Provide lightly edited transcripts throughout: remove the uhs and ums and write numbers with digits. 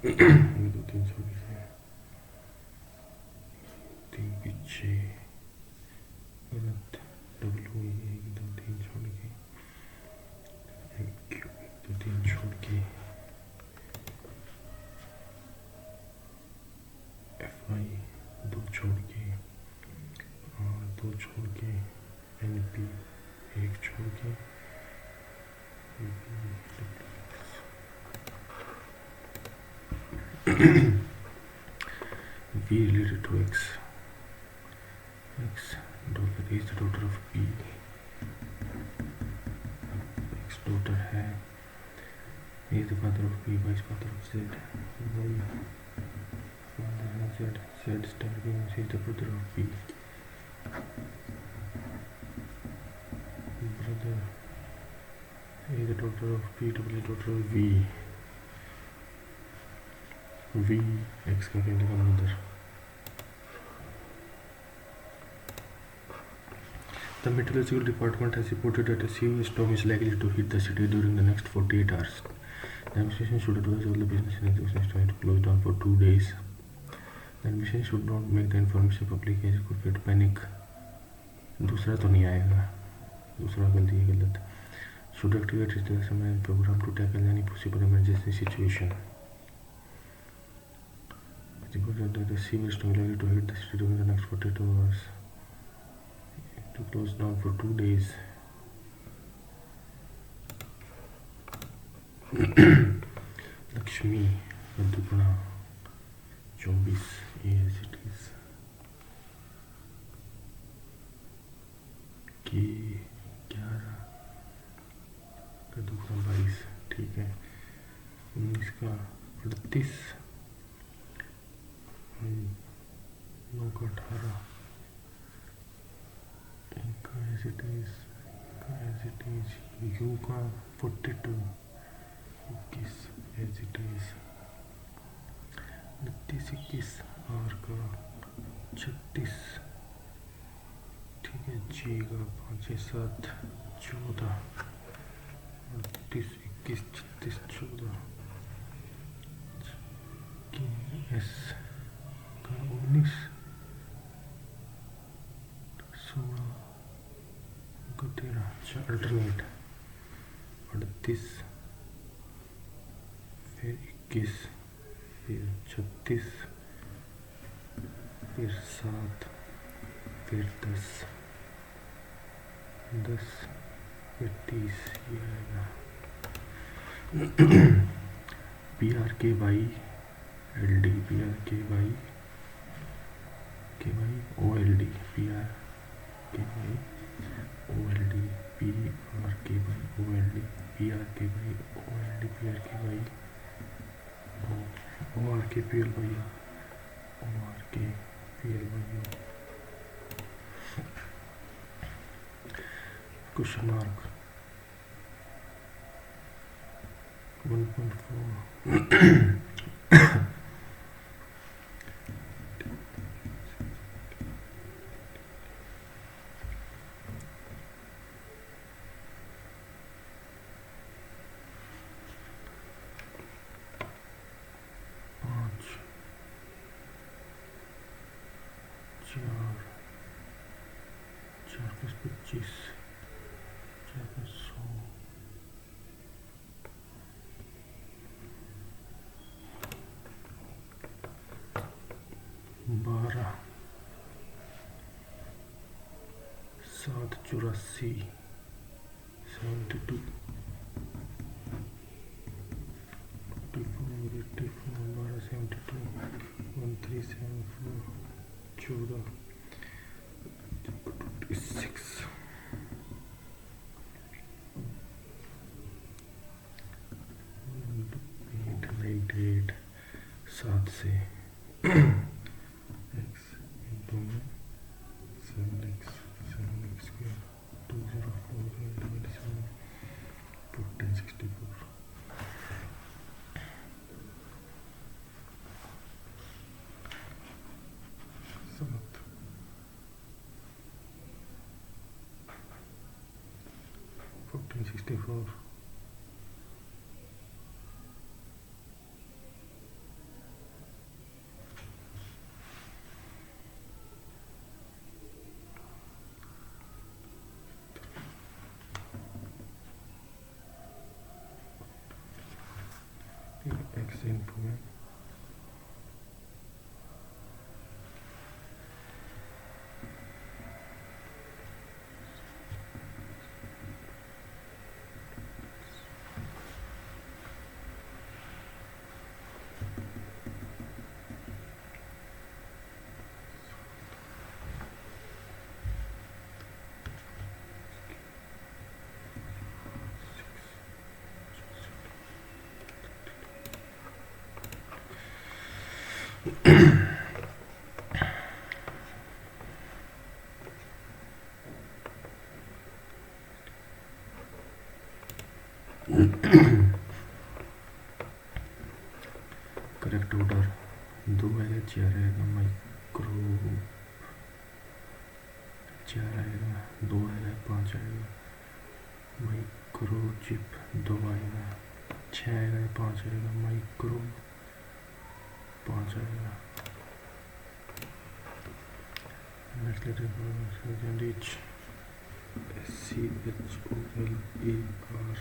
एक दो तीन छोड़ के तीन पीछे गलत डबल हुई, एक दो तीन छोड़ के एक दो तीन छोड़ के एफ आई दो छोड़ के आर दो छोड़ के एन पी एक छोड़ के V related to X. X daughter is the daughter of P. X daughter है is the father of P, Y is father of Z. Y father of Z. Z star means is the brother of P. Brother is the daughter of P, double daughter of V. V X का कहने का mother. The meteorological department has reported that a severe storm is likely to hit the city during the next 48 hours. The administration should advise all the businesses in the system to close down for 2 days. The administration should not make the information public as it could create panic. दूसरा तो नहीं आएगा, दूसरा गलती है गलत. Should activate its assessment program to tackle any possible emergency situation. That the severe storm is likely to hit the city during the next 48 hours. To close down for 2 days. Lakshmi Madhupana 24 as it is. कि 11 का दूसरा 22 ठीक है. 19 का 38 9 का 18 as it is U का 42 21 as it is 29 21 R का 36 ठीक है. G का 5 7 14 38 21 36 14 S का 19 16 को 13 अल्टरनेट 38 फिर 21 फिर 36 फिर 7 फिर 10 फिर 30 ये आएगा. PRKY LD PRKY OLD PRKY OLD PRKY OLD PRKY OLD PRKY ORKPLY ORKPLY question mark 1.4 4 plus 25 4 plus 100 12 7 84 72 84 84 12 72 1374 14 26 8 7 से x into 7x square 204 27 1464 7 1464 info में करेक्ट ऑर्डर 2 आएगा, 4 आएगा, माइक्रो 4 आएगा, 2 आएगा, 5 आएगा, माइक्रो चिप 2 आएगा, 6 आएगा, 5 आएगा, माइक्रो 5 आएगा। Next letter H CHOLAR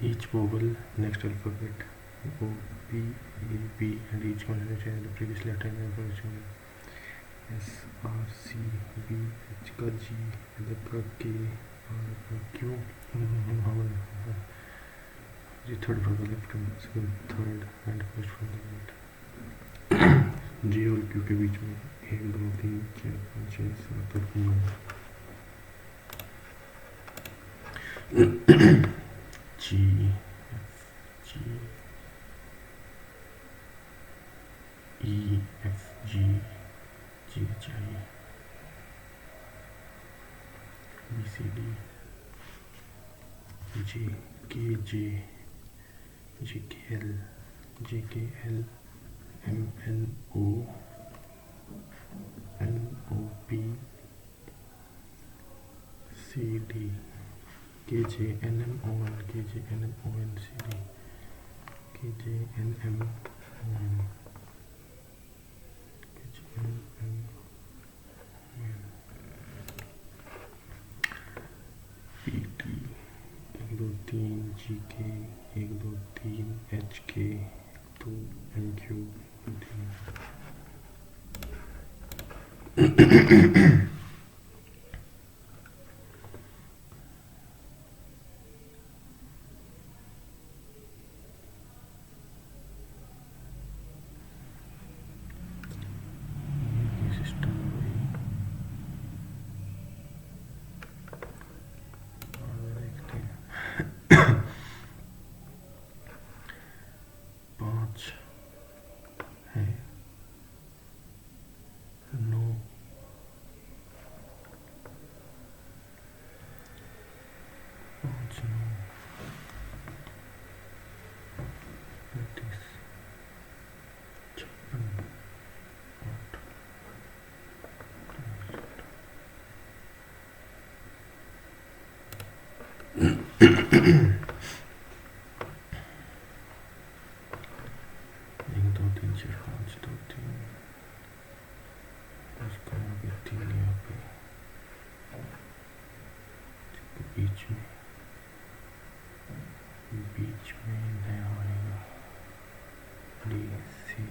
each vowel next alphabet O P A B and each consonant change the previous letter in the information S R C B H का G L का K R का Q the third from the left and second third and first from the right G और Q के बीच में 1 2 3 4 5 6 7 8 9 G F G E F G G H I B C D J K J J K L J K L M N O N O P C D K J N M O N K J N M O N C D K J N M O N K J N M O N P T 1 2 3 G K 1 2 3 H K 2 N Q 3 बीच में नया आएगा D C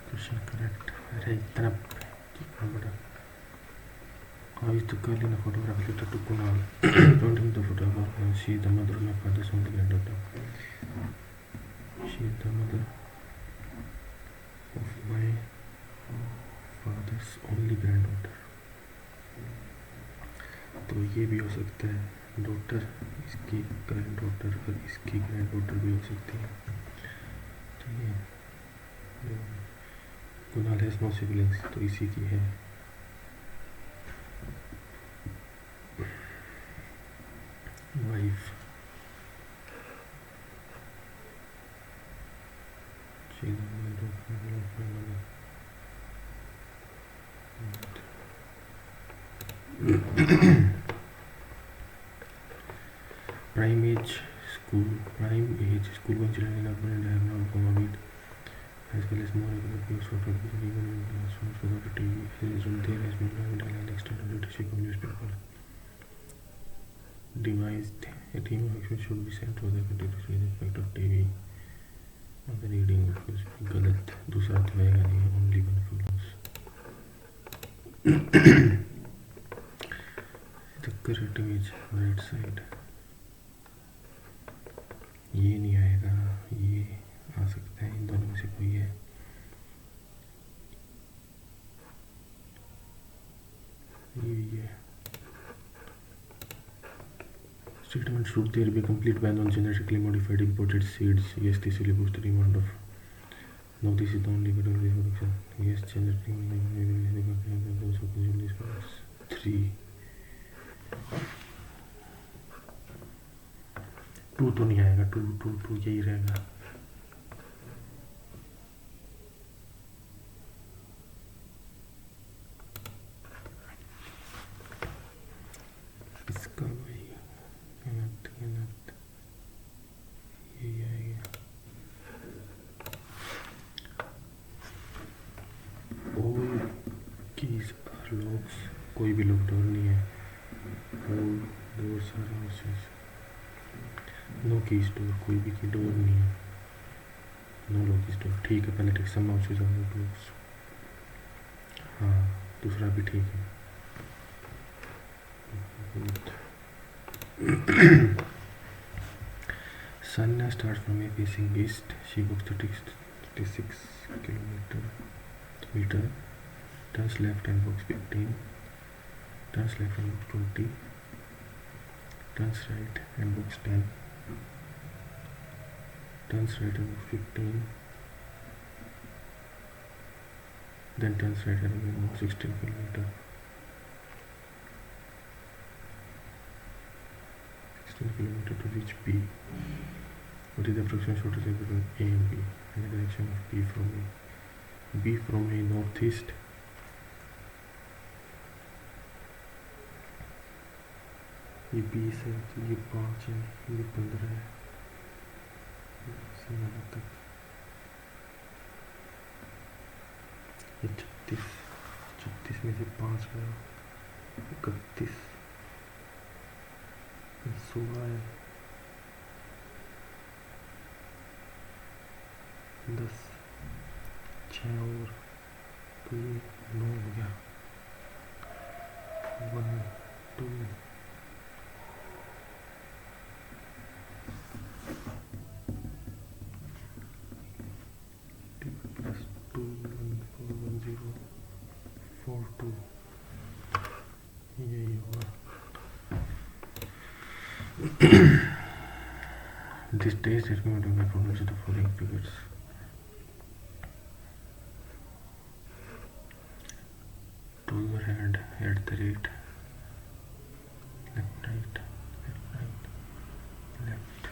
question correct. अरे इतना बड़ा आज तो कल ही ना फोटोग्राफ लेता तो Kunal painting the photograph and she the mother of my father's only granddaughter. She is the mother of my father's only granddaughter. तो ये भी हो सकता है डॉटर, इसकी ग्रैंड डॉटर और इसकी ग्रैंड डॉटर भी हो सकती है। ठीक है, कुणाल हैज़ नो सिबलिंग्स तो इसी की है। Wife prime age school going children in urban and have now become avid as well as more regular use for television even in classrooms without a TV. As a result, there has been growing dialogue extended leadership of newspaper devised a team document should be sent to the context with effect of TV. The reading गलत दूसरा तो आएगा नहीं only one follows. The correct image right side. ये नहीं आएगा, ये आ सकता है, इन दोनों में से कोई है. ये statement should there be a complete ban on genetically modified imported seeds. Yes, this will boost the demand of. No, this is the only production. Yes, genetically modified those who consume these products. 3 2 तो नहीं आएगा, 2 यही रहेगा. इसका भाई गलत यही आएगा. All keys are locks. कोई भी लॉक डोर नहीं है. All doors are houses. No key store. कोई भी की डोर नहीं है. No lock store. ठीक है, पहले टिक सम हाउसेस और डोर्स. हाँ, दूसरा भी ठीक है. Sanya starts from a facing east. She walks 36 meter. Turns left and walks 15. Turns left and walks 20. Turns right and walks 10. Turns right and walks 15. Then turns right and again walks 16 kilometers. 16 kilometers to reach B. What is the approximate shortest between A and B and the direction of B from A? B from A northeast. ये 20 है, तो ये 5 है, ये 15 है, यहाँ तक ये 36 में से 5 गया, 31, 16 है, 10, 6 और तो ये 9 हो गया. 1 2 plus 2 1 4 1 0 4 2 यही होगा. This test is going to be performed with the following figures. To your hand at the rate left right left.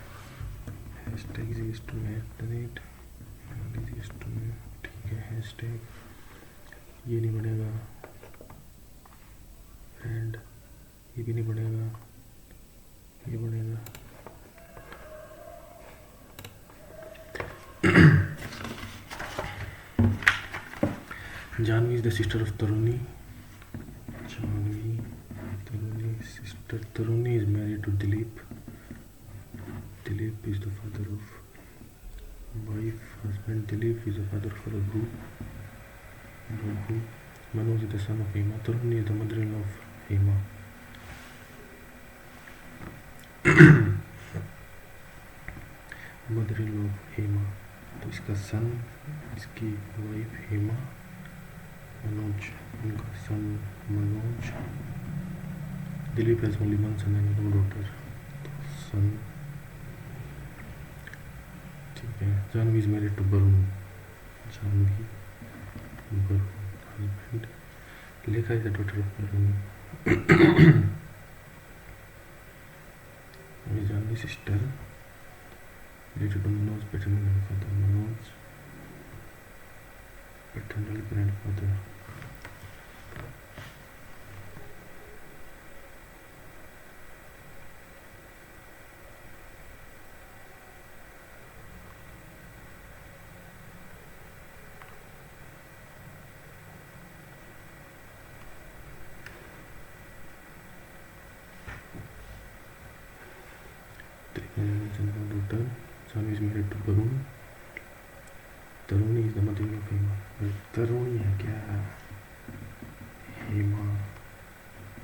Hashtag is used to at the rate and is used to. ठीक है, hashtag ये नहीं बनेगा and ये भी नहीं बनेगा, ये बनेगा. Janvi is the sister of Taruni. Taruni sister. Taruni is married to Dilip. Dilip is the father of wife, husband. Dilip is the father of Raghu. Manoj is the son of Hema. Taruni is the mother-in-law of Hema. Mother-in-law of Hema. तो इसका सन, इसकी wife Hema, Manoj, उनका son Manoj. Dilip has only one son and no daughter. Son ठीक है. Janvi is married to Varun. Janvi Varun husband. Lekha is the daughter of Varun. Janvi sister related to Manoj, paternal grandfather. Manoj, paternal grandfather. married to Barun. Taruni is the mother of Hema. Taruni है क्या? हेमा,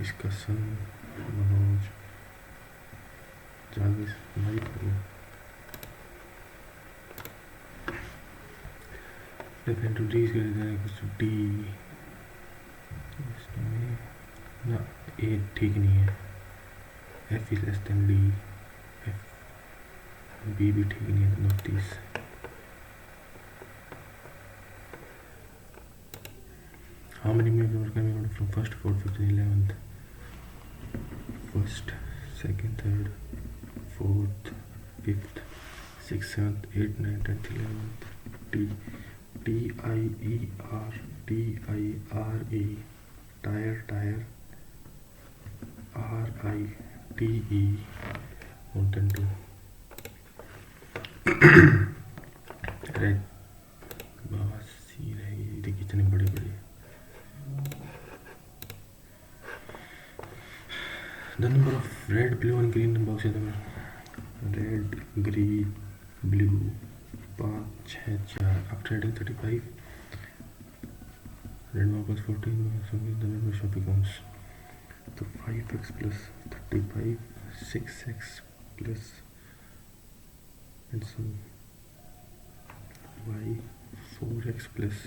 इसका सन Manoj, जाविस wife है. Define to D is greater than or equal to D. इसमें ना A ठीक नहीं है. F is less than D. F B भी ठीक नहीं है. Not this. How many members can we order from first, fourth, fifth, and 11th? First, second, third, fourth, fifth, sixth, seventh, eighth, ninth, 10th, 11th. TIER, TIRE, tire, RITE, more than 2. Red, बस सी रहेगी. देखिए कितने बड़े बड़े. The number of red, blue and green boxes are red, green, blue, 5, 6, 4. After adding 35, red mark was 14. So the number of shopping counts. So 5x plus 35, 6x plus and some y, 4x plus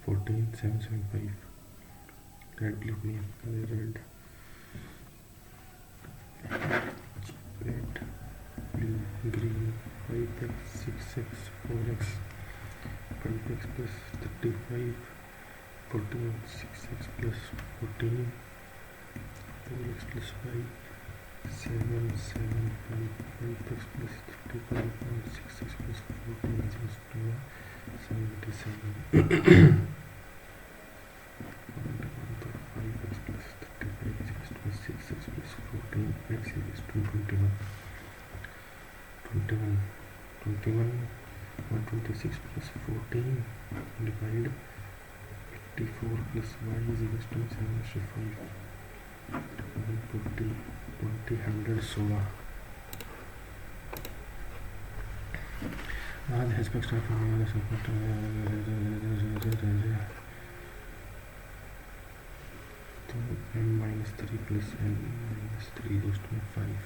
14, 775. Red, blue, green, red. Red, blue, green, 5x, 6x, 4x, 5x plus 35, 14, 6x plus 14, 4x plus 5, 7, 7, 5x plus 35, 6x plus 14, 77. 5x plus 35 is equal to 6x plus 14, x is equal to 21. 126 plus 14 divided 84 plus y is equal to 7/5. 140, 20, 100, 16. आज hashtag start करने वाला support तो m-3 plus n-3 goes to 5.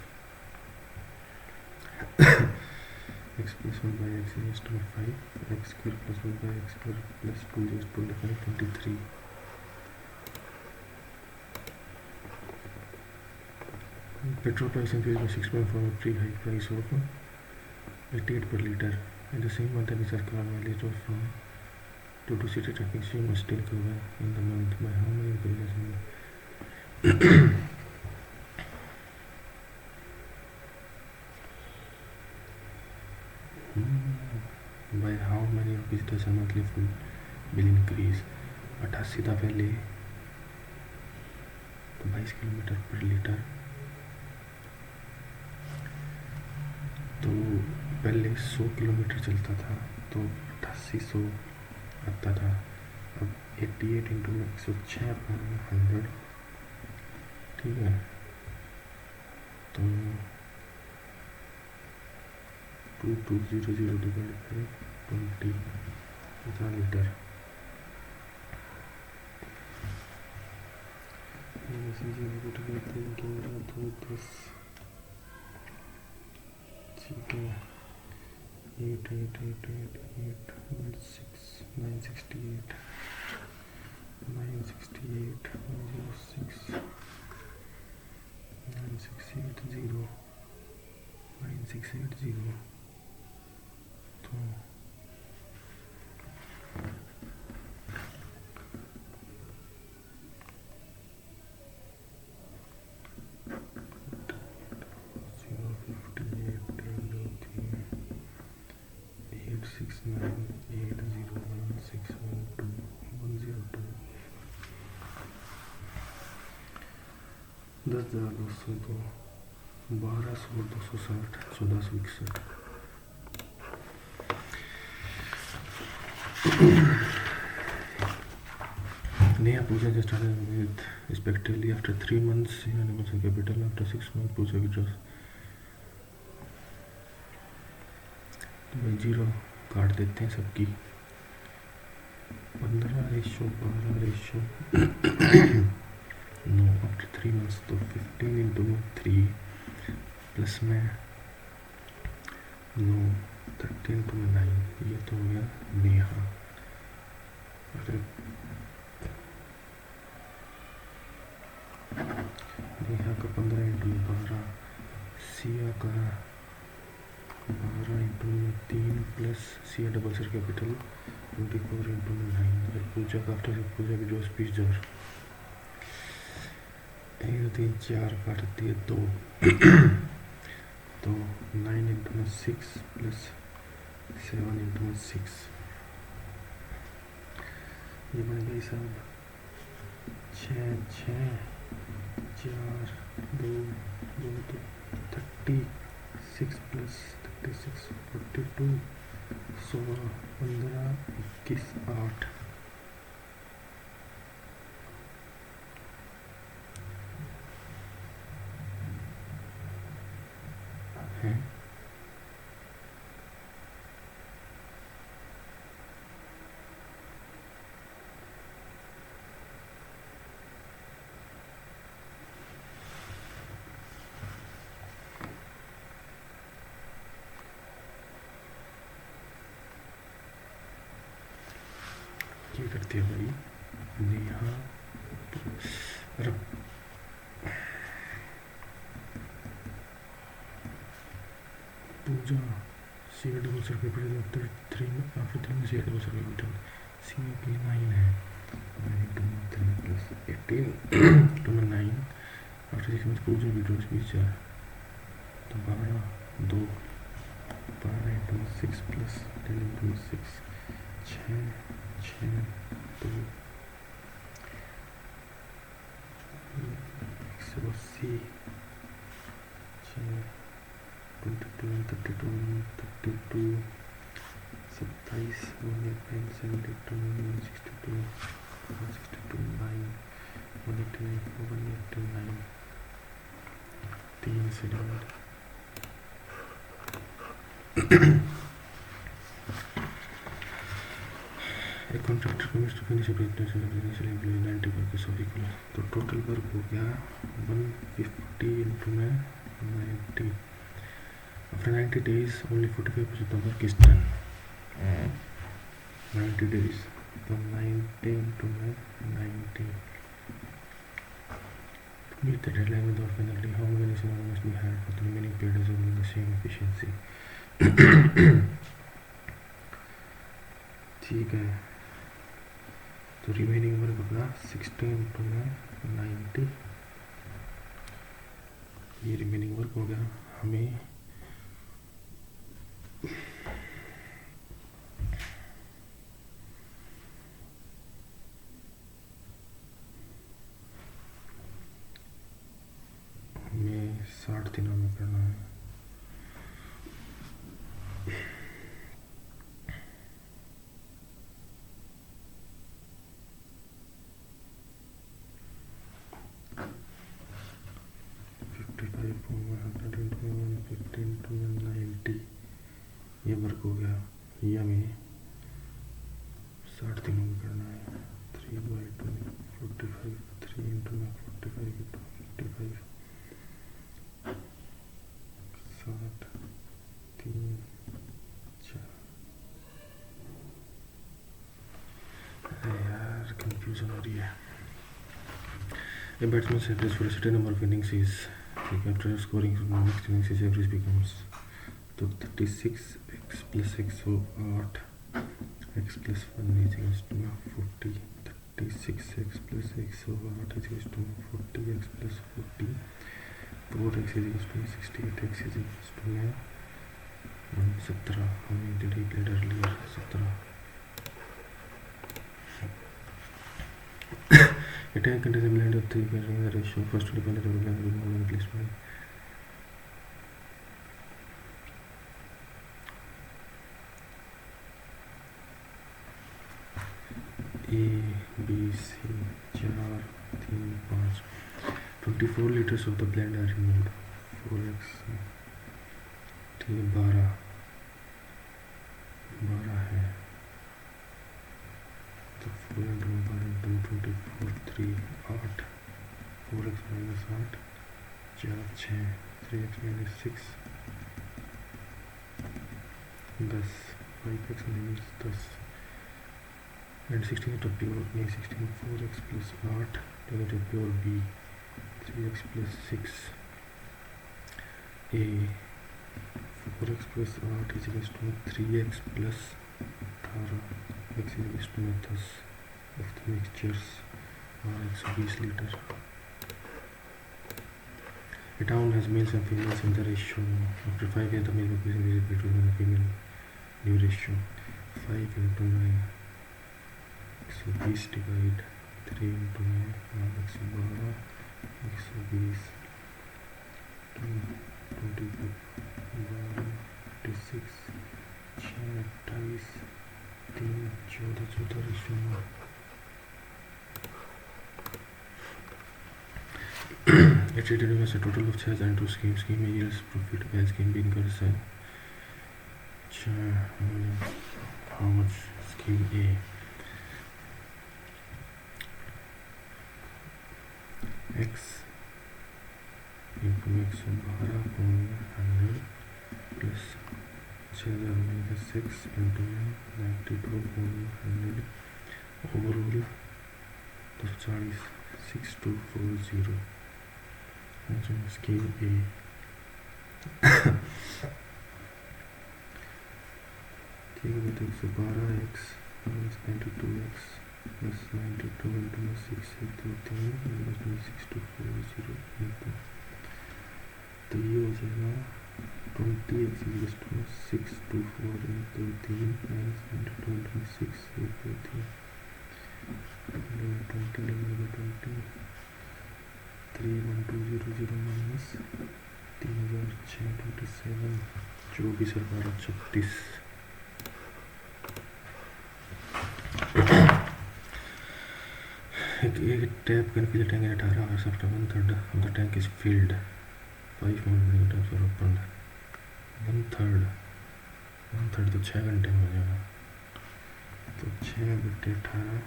X plus 1 by x is equal to 5. X square plus 1 by x square plus 2 is equal to 25, 23. Petrol price increased by 6.4 from a pre-high price of 88 per liter. In the same month, the car mileage of due to city traffic, she must still cover in the month by how many employees? By how many rupees does a monthly food bill increase? 88 था पहले तो 22 kilometre पर litre. तो पहले 100 kilometre चलता था तो 8800 आता था. अब 88 इंटू 106/100. ठीक है. तो 2200 डिवाइड बाई 20 कितना लीटर. ठीक है. 968 968 906 9680 9680. तो दस हज़ार 202, 1200, 260, 1461. Neha Pooja just started with respectively after 3 months in Universal Capital, after 6 months Pooja withdraws. तो भाई 0 काट देते हैं सबकी। 15:12:9 आफ्टर 3 months, तो 15 इंटू 3 प्लस में 9 30 इंटू 9, ये तो हो गया नेहा। अरे नेहा का 15 इंटू 12, सिया का 12 into 3 plus Siya double sir capital 24 into 9, और पूजा का आफ्टर पूजा की जो स्पीच जर 1 3 4 काट दिए 2 तो 9 इंटू 6 प्लस 7 इंटू 6, ये बन गई सब 6 6 4 2 2 तो 36 प्लस 36 42 16 15 21 8 है। ये करती है भाई नेहा, अरे Pooja C double sir capital after 3 C double sir capital C की 9 है 9 into 3 plus 18 into 9 after 6 months Pooja भी रोज भी 4 तो 12 2 12 इंटू 6 प्लस 10 इंटू 6 6 6 2 180 6 22 32 32 27 172 162 162 9 189 3 से डिवाइड। एक contractor commits to finish residential employ 90 work so equal, तो टोटल वर्क हो गया 150 इंटू में 90 after 90 days only 45% of work is done. 90 days तो 90 into 90 to meet the deadline without penalty, how many hours must be hired for the remaining periods of the same efficiency? ठीक है, तो remaining work अपना 16 into 90, ये remaining work हो गया। हमें हमें 60 दिनों में करना है। ये वर्क हो गया, ये हमें 60 दिनों में करना है। 3/2 45 3 इंटू 45 इंटू 55 60 3 4। अरे यार कंफ्यूजन हो रही है। A batsman's average for a certain number of innings is, after scoring next innings his average becomes, तो 36 x plus x हो 8 x plus 1 is equals to 40, 36 x plus x हो 8 is equals to 40 x plus 40 4 x is equals to 68 x is equals to 17, हमने did he played earlier 17। It contains a blend of 3 pairing the ratio first to depend on the blend with more replacement. A B C 4 3 5 24 liters of the blend are removed, 4x 12 12 है तो 4 into 12 into 24 3 8 4x minus 8 4 6 3x minus 6 10 5x minus 10 and 16 to pure b 16 4x plus 8 to the pure b 3x plus 6 a 4x plus 8 is equals to 3x plus 18 x is equals to 10 of the mixtures or 120 liter. A town has males and females in the ratio. After 5 years, the male population is equal to the female new ratio. 5 into 9. 120 divide 3 into 9. 112. 120. 25. 26. 28. 3. 14 ratio. It treated as a total of 6,002 schemes. Scheme A yields profit while scheme B incurs how much scheme A? X into x of 12.100 plus 6,000 minus 6 into 92.100 overall 6240. Scheme A. ठीक है तो 112x minus 92x plus 92 into 6 into 3 minus 6240 into तो ये हो जाएगा 20x is to 624 into 3 minus 92 into 6 into 3 20 31200 minus 3627 24,36 एक tap can fill a tank at 18 hours after 1/3 of the tank is filled 5 more taps are opened 1/3 तो 6 घंटे में हो जाएगा तो 6/18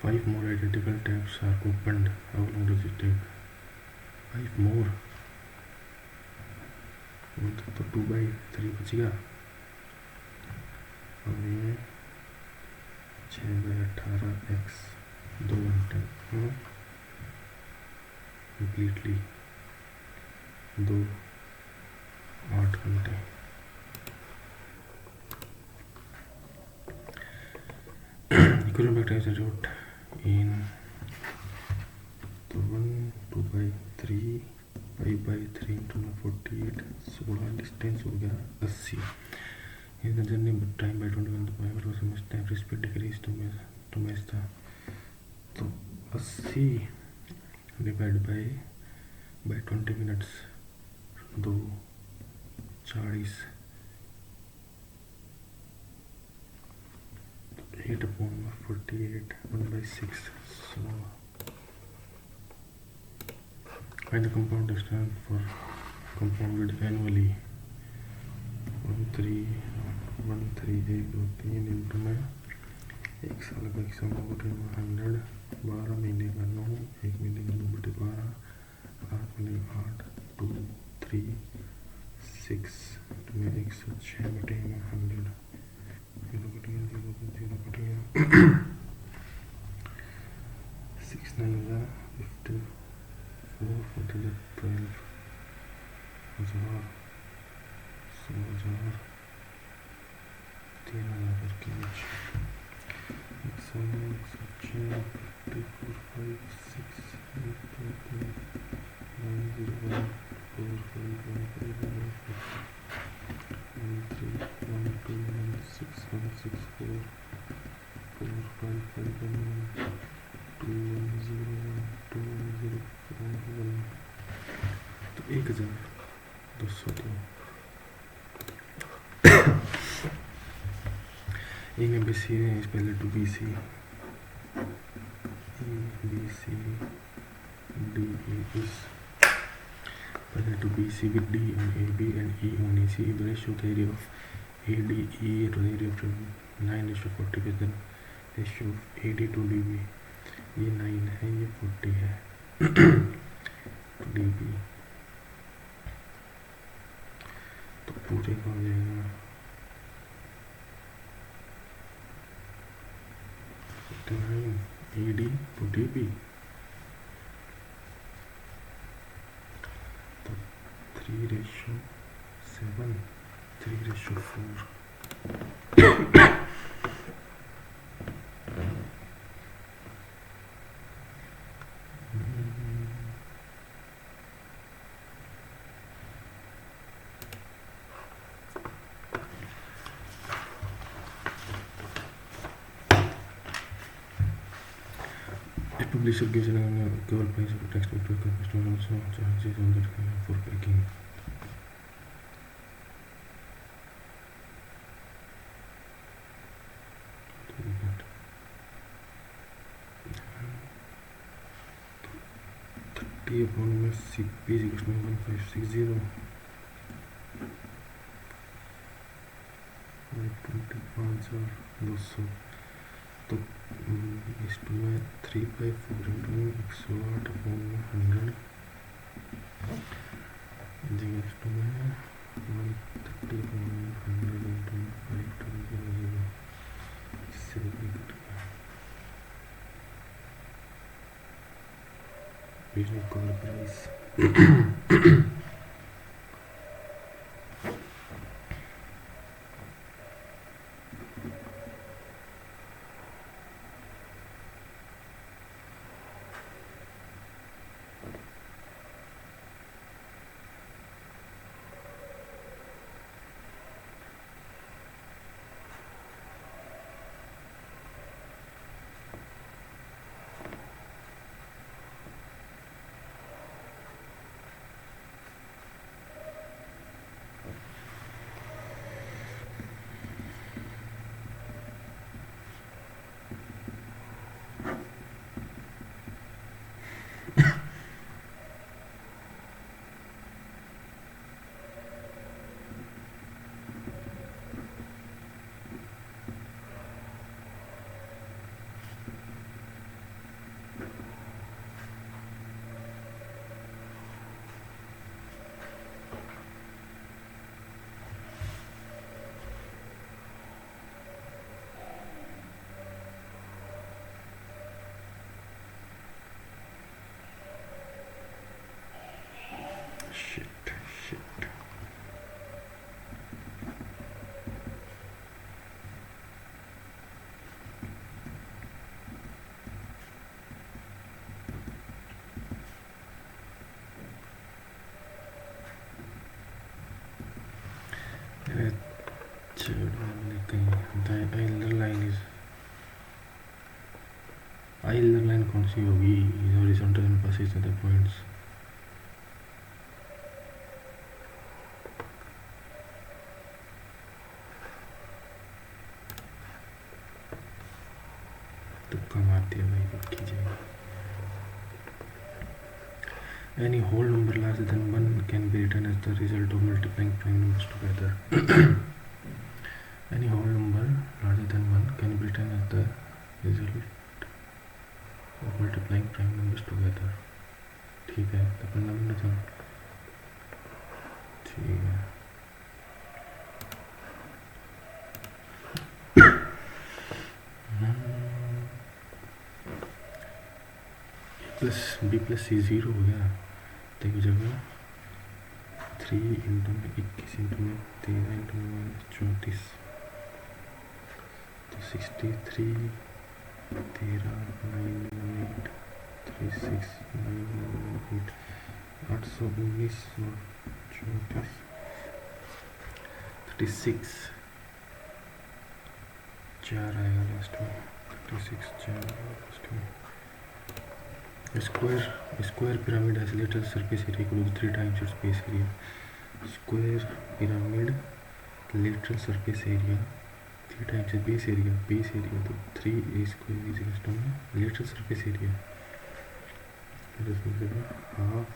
5 more identical taps are opened. How long does it take? 5 more. तो 2/3 बचेगा और ये 6/18x 2 घंटे completely 2 8 घंटे equivalent vector is wrote in तो 1 2/3 5/3 into 48 16 डिस्टेंस हो गया 80 in the journey time by 21 the driver was must have speed decrease to match the तो 80 divided by 20 minutes 2 40 8/48 1/6 so find the compound distance for compounded annually 13138 into में एक साल का 100 12 महीने का 9 एक महीने का 9/12 8 महीने का 8 2 3 6 में 106/100 6 9 54 40 12 1000 100,000 3,000 करके 106 54 5 6 8 2 3 9 0 1 4 5 1 5 1 1 3 1 2 1 6 1 6 4 4 5 5 1 1 2 1 0 1 2 0 4 1 तो 1,202 A में BC is पहले to BC E BC D E is पहले to BC with D on AB and E on AC. If the ratio of the area of ADE to the area of 9:40 पे, then ratio of AD to DB ये 9 है, ये 40 है DB, तो पूरे का हो जाएगा 49 AD to DB, तो 3:7, 3:4. Publisher gives an equal price of text to a customer, also charges on that for packing. T upon CP is equal to 1560. 25,200 तो इसमें 3/4 into 108 upon 100 is to 130 upon 100 into 5200. इससे भी cut गया business call price. Shit. Isler line कौन सी होगी? Horizontal and passes to the points. तुक्का मारती है भाई, की जाएगी. Any whole number larger than 1 can be written as the result of multiplying prime numbers together. Any whole number larger than 1 can be written as the result of multiplying prime numbers together. ठीक है, तो पहला number था. ठीक है. Plus B plus सी 0 हो गया. देखो जगह 3 इंटू में 21 इंटू में 13 इंटू में 34 तो 63 13 918 36 918 819 और 34 36 4 आएगा लास्ट में. 36 4 लास्ट में. Square pyramid has lateral surface area equal to 3 times its base area. Square pyramid lateral surface area 3 times its base area. Base area तो 3a square is equal to lateral surface area. That is half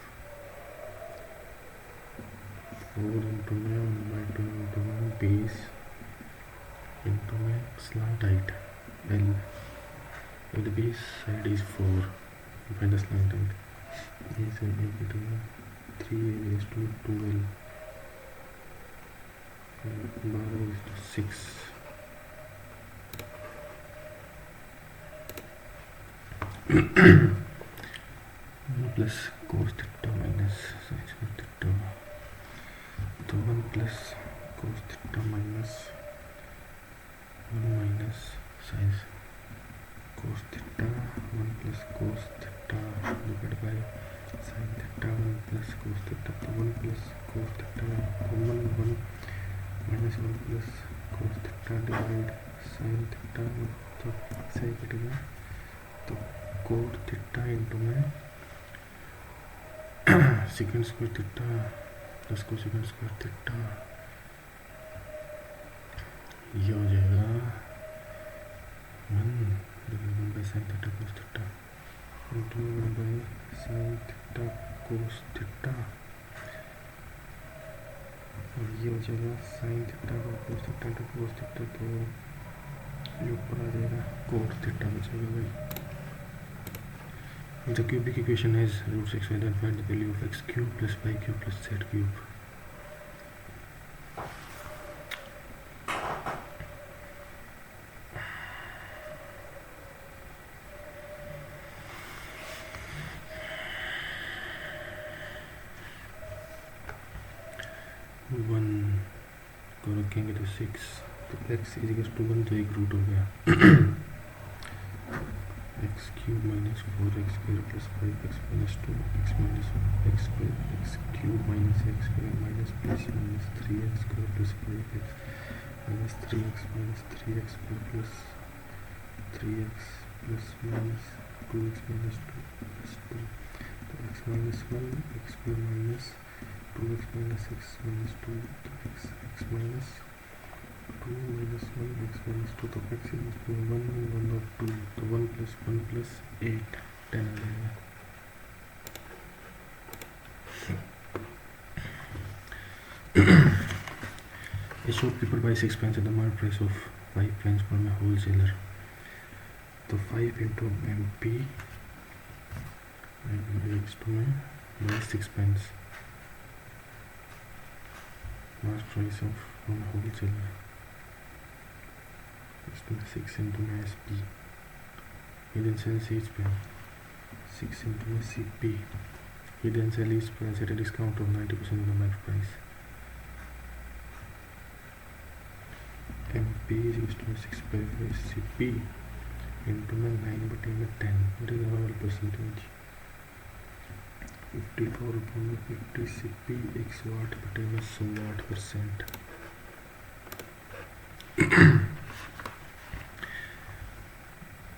4 into 1 by 2 into 1 base into में slant height L. If the base side is 4, find the slant height. A side equal to 3 raised to 12. Bar raised to 6. Plus cos theta minus sin square theta. तो 1 plus cos theta minus 1 minus sin cos theta 1 plus cos theta divided by sin theta 1 plus cos theta. तो 1 plus cos theta common 1 minus 1 plus cos theta divided sin theta. तो सही कटेगा. तो cot theta into में secant square theta plus cosecant square theta, ये हो जाएगा 1 by sine theta cos theta into 1 by sine theta cos theta, और ये हो जाएगा साइन थीटा का cos theta into cos theta. तो ये ऊपर आ जाएगा कोट थीटा बचेगा भाई. The cubic equation is root 6y, then find the value of x cube plus y cube plus z cube. One को रखेंगे तो 6, तो x इजिकल्स टू 1, तो एक रूट हो गया. X cube minus 4x square plus 5x minus 2 x minus x square x cube minus x square minus plus minus 3x square plus 5x minus 3x minus 3x square plus 3x plus minus 2x minus 2 plus 2. तो x minus 1 x square minus 2x minus x minus 2, तो x minus 2 minus 1 x minus 2, तो x is equal to 1 और 2, तो 1 plus 1 plus 8 10 आ जाएगा. A shopkeeper buys 6 pens at the market price of 5 pens from a wholesaler. तो 5 into MP x to में buy 6 pens market price of from a wholesaler. 6 into my SP. He then sells each pen. 6 into my CP. He then sells each pen at a discount of 90% of the market price. MP is equal to 6 by 5 CP into my 9 by 10. What is our percentage? 54 upon 50 CP x watt by 100 watt percent.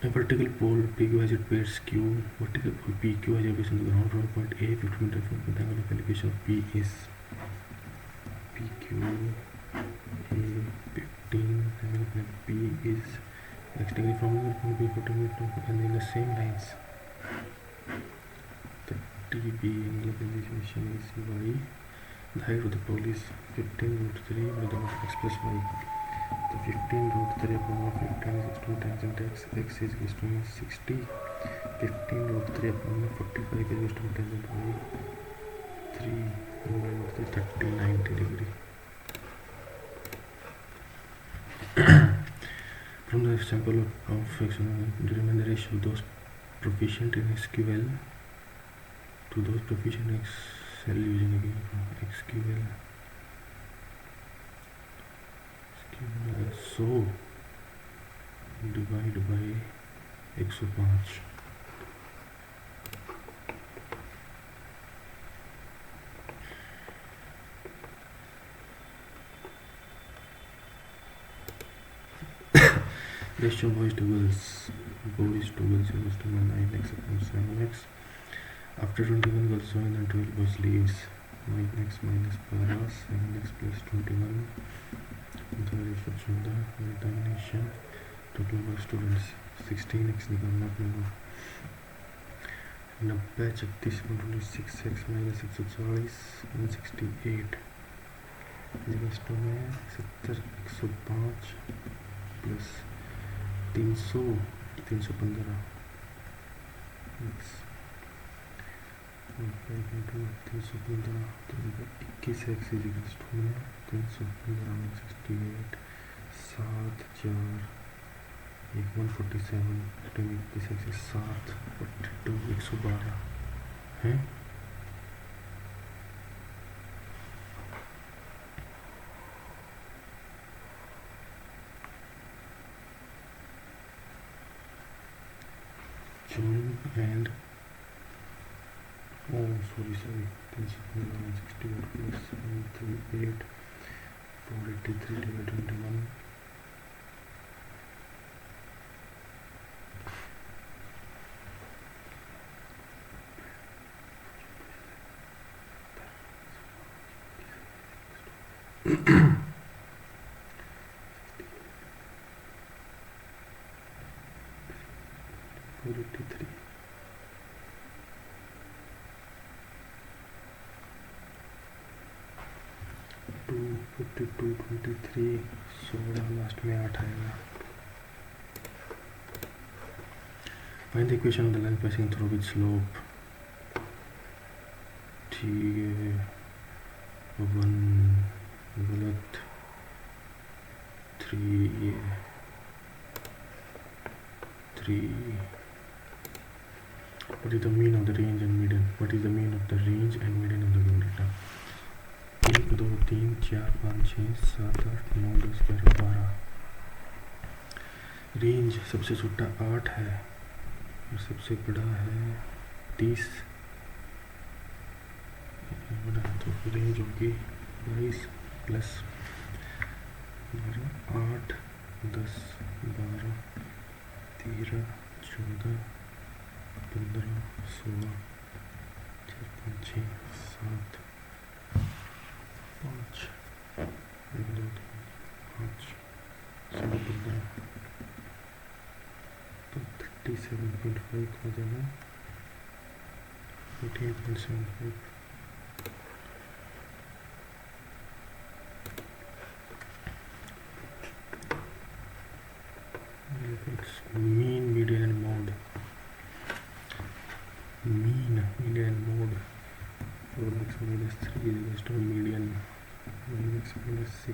A vertical pole PQ has its base Q. Vertical pole PQ has a base on the ground from point A 50 meter from the angle of elevation of P is PQ A 15, angle of P is x degree from the point B 40 meter and in the same lines. The TB angle of elevation is Y. The height of the pole is 15 root 3 with the x plus y. तो 15 root 3 upon 15 is equal to tangent x. X is equal to 60. 15 root 3 upon 45 is equal to tangent y. 3 root 3 30 90 degree. From the example of determine the ratio of those proficient in SQL to those proficient in Excel using again SQL. So divide by 105. Ratio boys to girls equals to 9x upon 7x. After 21 girls join and 12 boys leaves, 9x minus para 7x plus 21. The ratio from the determination. Total number of students 16x निकालना पड़ेगा. 90 36 6x minus 140 168 इस में 70 105 plus 300 315 21 X is equals to 315 में 68 7 4 147 21 x 7 42 112 है। join and sorry 368 plus 738 483 divided 21 483 252 23 16 last में 8 आएगा। Find the equation of the line passing through with slope ठीक है 1 गलत 3 what is the mean of the range and median? What is the mean of the range and median of the given data? 1 2 3 4 5 6 7 8 9 10 11 12 range सबसे छोटा 8 है और सबसे बड़ा है 30 बड़ा है, तो रेंज होगी 22 प्लस 8 10 12 13 14 15 16 4 5 6 7 5 1 2 3 5 16 15 तो 37.5 हो जाएगा 18.75 mean median and mode mean median and mode 4x minus 3 is equals to median 1x minus 6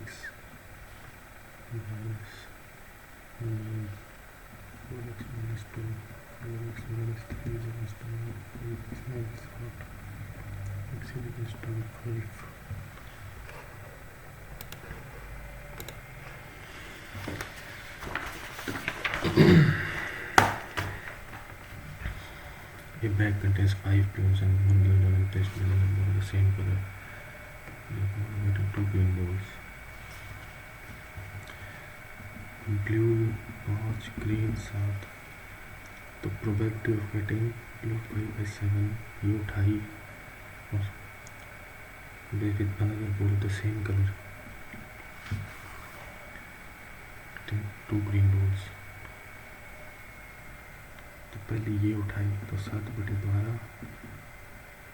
minus mean 4x minus 2 4x minus 3 is equals to 8x minus 8 x is equals to 5 A bag contains 5 pins and 1 green ball and placed in a ball of the same color. Therefore, 2 green balls. Blue 5, green 7. The probability of getting blue 5 by 7 you tie with another ball of the same color. 2 green balls. तो पहले ये उठाई तो 7/12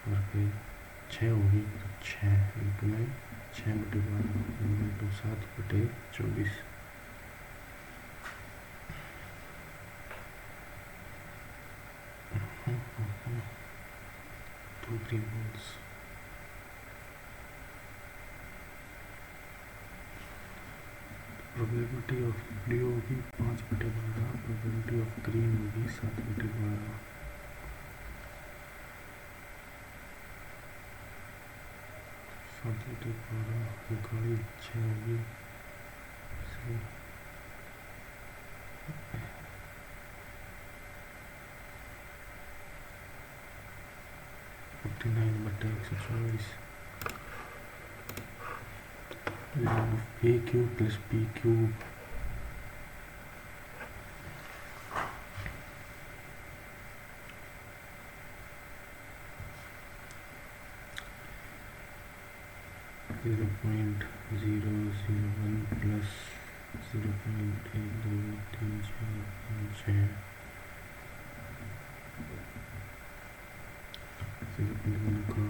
और फिर 6 होगी तो 6 into में 6/12 into 7/24 2 green balls probability of blue होगी 5/12 प्रोबेबिलिटी ऑफ ग्रीन होगी 7/12 7/12 गाड़ी 6 होगी 49/124 a cube plus b cube zero point 001 plus 0.123456 0.1 का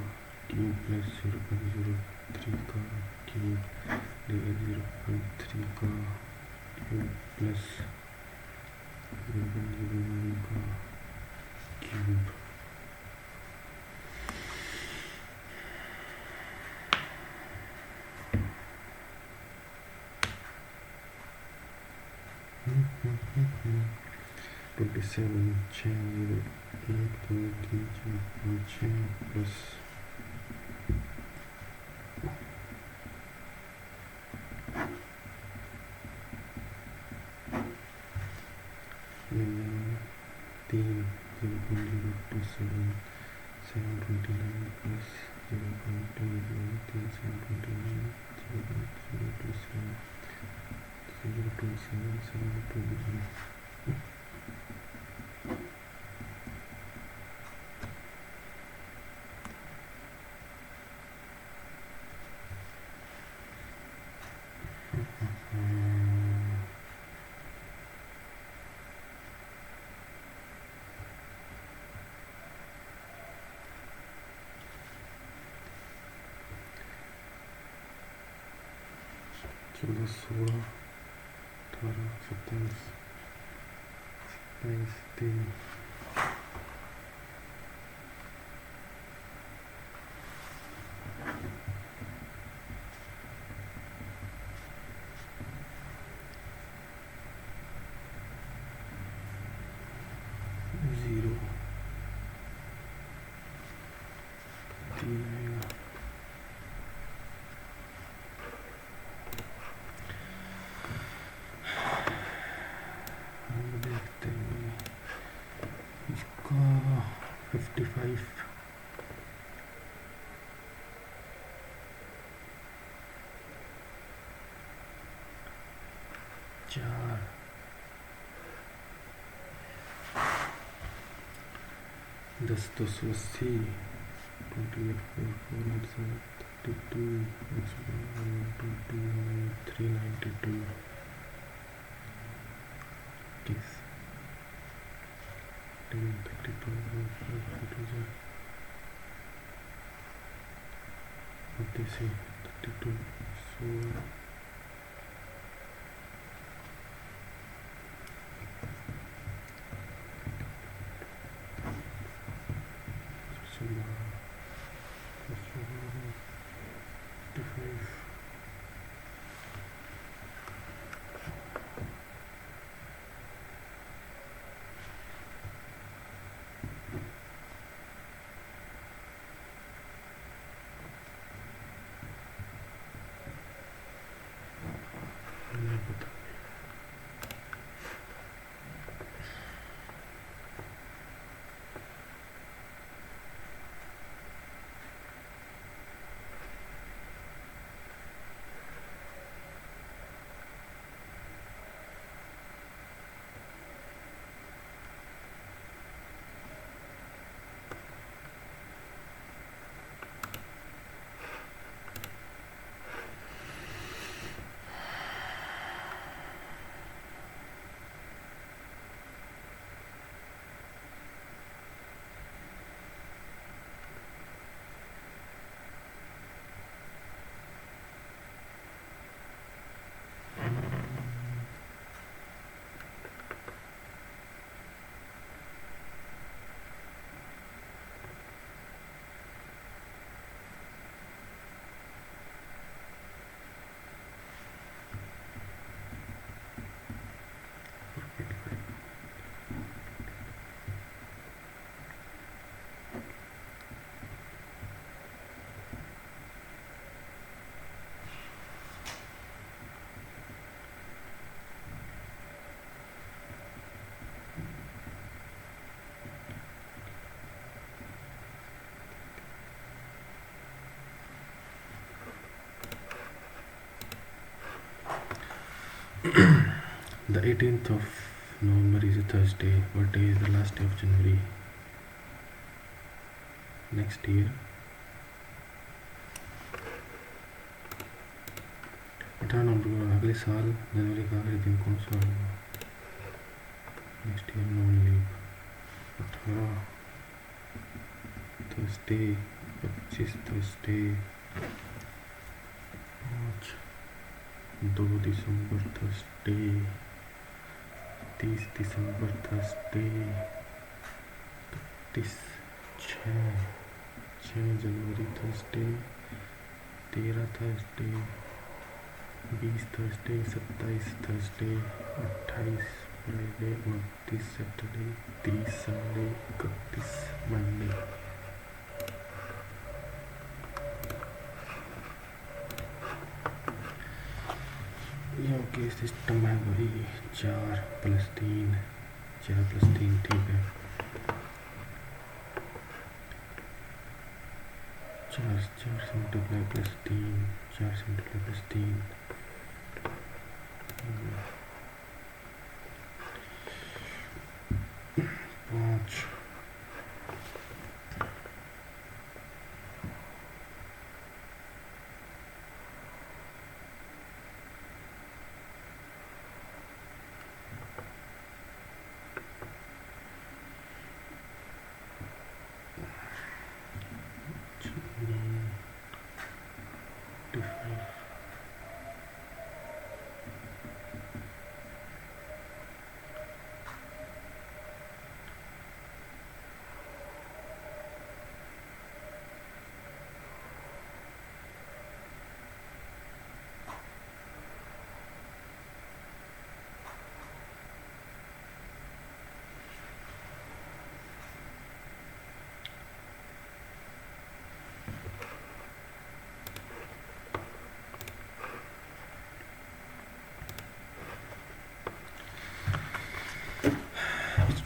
क्यूब प्लस 0.03 का क्यूब डिवाइड 0.3 का प्लस 0.01 का cube twenty seven 6 plus 729 plus 0.027 14 16 18 27 27 3 0 3 देखते हैं इसका 55 4 10 280 28 4 32 392 Yes. 32 what they say 32 so the 18th of November is a Thursday. What day is the last day of January next year? 18 नवंबर अगले साल जनवरी का आखिरी दिन कौन सा होगा? Next year non leap 18 Thursday 25 Thursday 5 2 दिसंबर थर्सडे, 30 दिसंबर थर्सडे, 31 6 जनवरी Thursday, 13 Thursday, 20 Thursday, 27 Thursday, 28 Friday, 29 Saturday, 30 Sunday, 31 Monday. Okay, system है वही 4 + 3, 4 + 3 ठीक है। 4 से मल्टीप्लाई +3, 4 से multiply +3, 5,